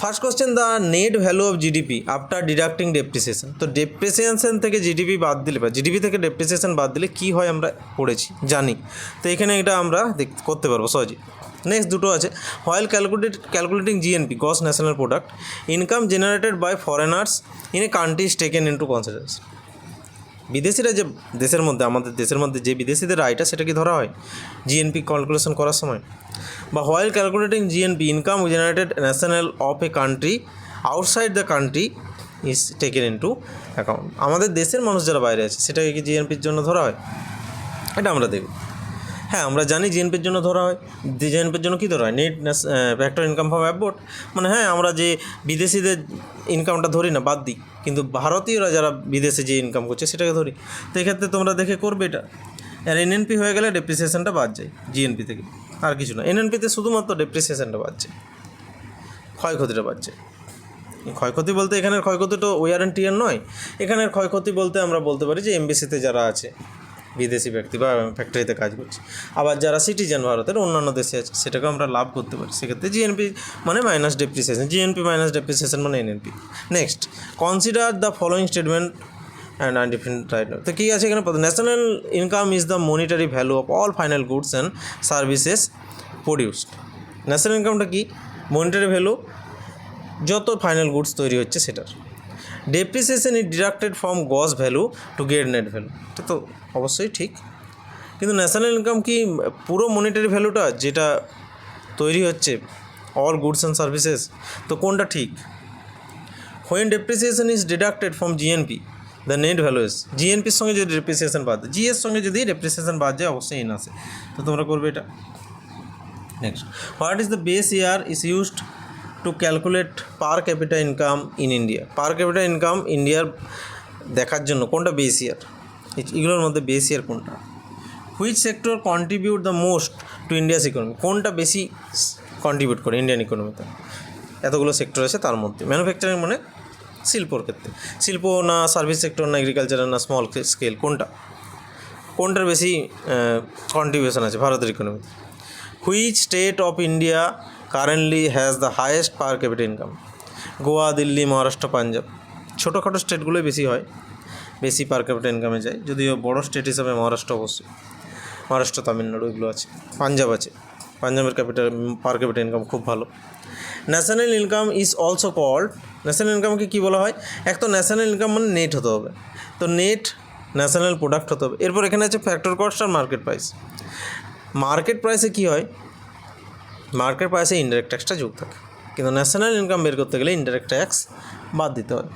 First question, the net value of GDP after deducting depreciation. তো ডেপ্রিসিয়েশন থেকে জিডিপি বাদ দিলে, বা জিডিপি থেকে ডেপ্রিসিয়েশন বাদ দিলে কী হয় আমরা পড়েছি, জানি। তো এখানে এটা আমরা করতে পারবো সহজেই। নেক্সট দুটো আছে, while calculating GNP, gross national product, income generated by foreigners in a country is taken into consideration. বিদেশিরা যে দেশের মধ্যে, আমাদের দেশের মধ্যে যে বিদেশিদের আয়টা, সেটা কি ধরা হয় জিএনপি ক্যালকুলেশন করার সময়? বা while calculating GNP, income generated national of a country outside the country is taken into account. আমাদের দেশের মানুষ যারা বাইরে আছে, সেটাকে কি জিএনপির জন্য ধরা হয়? এটা আমরা দেখব। হ্যাঁ, আমরা জানি জিএনপির জন্য ধরা হয়। জিএনপির জন্য কী ধরা হয়? Net factor income from aboard, মানে হ্যাঁ, আমরা যে বিদেশিদের ইনকামটা ধরি না, বাদ দিই, কিন্তু ভারতীয়রা যারা বিদেশে যে ইনকাম করছে সেটাকে ধরি। তো এক্ষেত্রে তোমরা দেখে করবে এটা। আর এনএনপি হয়ে গেলে ডেপ্রিসিয়েশনটা বাদ যায় জিএনপি থেকে, আর কিছু না। এনএনপিতে শুধুমাত্র ডেপ্রিসিয়েশনটা বাড়ছে, ক্ষয়ক্ষতিটা বাড়ছে। ক্ষয়ক্ষতি বলতে এখানের ক্ষয়ক্ষতিটা ওয়ার অ্যান্ড টিয়ার নয়, এখানের ক্ষয়ক্ষতি বলতে আমরা বলতে পারি যে এমবিসিতে যারা আছে, বিদেশি ব্যক্তি বা ফ্যাক্টরিতে কাজ করছে, আবার যারা সিটিজেন ভারতের অন্যান্য দেশে আছে, সেটাকে আমরা লাভ করতে পারি। সেক্ষেত্রে জিএনপি মানে minus depreciation, GNP minus depreciation মানে NNP. Next, consider the following statement and undefined right. তো কী আছে এখানে? National income is the monetary value of all final goods and services produced. National ইনকামটা কি? মনিটারি ভ্যালু, যত final goods তৈরি হচ্ছে সেটার। Depreciation is deducted from gross value to get net value. এটা তো অবশ্যই ঠিক, কিন্তু ন্যাশনাল ইনকাম কি পুরো মনিটারি ভ্যালুটা যেটা তৈরি হচ্ছে অল গুডস অ্যান্ড সার্ভিসেস? তো কোনটা ঠিক? When depreciation is deducted from GNP the net value is, জিএনপির সঙ্গে যদি ডেপ্রিসিয়েশন বাদ যায়, জিএর সঙ্গে যদি ডেপ্রিসিয়েশন বাদ যায়, অবশ্যই এন আসে। তো তোমরা করবে এটা। Next, what is the base year is used to calculate per capita income in India? Per capita income ইন্ডিয়ার দেখার জন্য কোনটা বেস ইয়ার? এগুলোর মধ্যে বেস ইয়ার কোনটা? Which sector contribute the most two India's economy? কোনটা বেশি কন্ট্রিবিউট করে ইন্ডিয়ান ইকোনমিতে? এতগুলো সেক্টর আছে, তার মধ্যে ম্যানুফ্যাকচারিং মানে শিল্পর ক্ষেত্রে, শিল্প না সার্ভিস সেক্টর না এগ্রিকালচার না স্মল স্কেল, কোনটার বেশি কন্ট্রিবিউশন আছে ভারতের ইকোনমিতে? Which state of India currently has the highest per capita income? Goa, Delhi, Maharashtra, Punjab. ছোটোখাটো স্টেটগুলোই বেশি হয়, বেশি পার ক্যাপিটা ইনকামে যায়, যদিও বড়ো স্টেট হিসাবে মহারাষ্ট্র, অবশ্যই মহারাষ্ট্র, তামিলনাড়ু এগুলো আছে, পাঞ্জাব আছে। পাঞ্জাবের পার ক্যাপিটা ইনকাম খুব ভালো। National income is also called, national ইনকামকে কী বলা হয়? এক তো ন্যাশনাল ইনকাম মানে নেট হতে হবে, তো নেট ন্যাশনাল প্রোডাক্ট হতে হবে। এরপর এখানে আছে ফ্যাক্টর কস্ট আর মার্কেট প্রাইস। মার্কেট প্রাইসে কী হয়? মার্কেট প্রাইসে ইনডাইরেক্ট ট্যাক্সটা যোগ থাকে, কিন্তু ন্যাশনাল ইনকাম বের করতে গেলে ইনডাইরেক্ট ট্যাক্স বাদ দিতে হয়।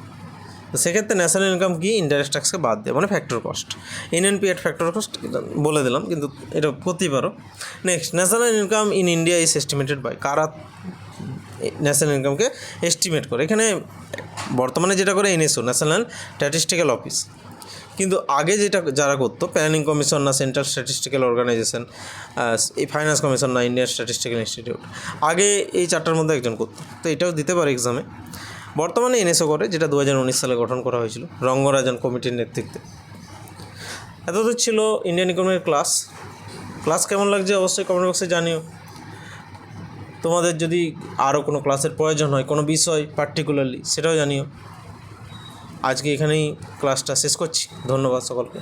তো সেক্ষেত্রে ন্যাশনাল ইনকাম কি ইনডাইরেক্ট ট্যাক্সকে বাদ দেয়, মানে factor cost. NNP at factor cost বলে দিলাম, কিন্তু এটা করতেই পারো। Next, national income in India is estimated by, কারা ন্যাশনাল ইনকামকে এস্টিমেট করে? এখানে বর্তমানে যেটা করে এনএসও, ন্যাশনাল স্ট্যাটিস্টিক্যাল অফিস। কিন্তু আগে যেটা যারা করতো প্ল্যানিং কমিশন না সেন্ট্রাল স্ট্যাটিস্টিক্যাল অর্গানাইজেশন, এই ফাইন্যান্স কমিশন না ইন্ডিয়ান স্ট্যাটিস্টিক্যাল ইনস্টিটিউট, আগে এই চারটার মধ্যে একজন করতো। তো এটাও দিতে পারে এক্সামে। বর্তমানে এনএসও করে, যেটা 2019 সালে গঠন করা হয়েছিল রঙ্গরাজন কমিটির নেতৃত্বে। এতদূর ছিল ইন্ডিয়ান ইকোনমির ক্লাস কেমন লাগছে অবশ্যই কমেন্ট বক্সে জানিও। তোমাদের যদি আরও কোনো ক্লাসের প্রয়োজন হয় কোনো বিষয় পার্টিকুলারলি, সেটাও জানিও। আজকে এখানেই ক্লাসটা শেষ করছি। ধন্যবাদ সকলকে।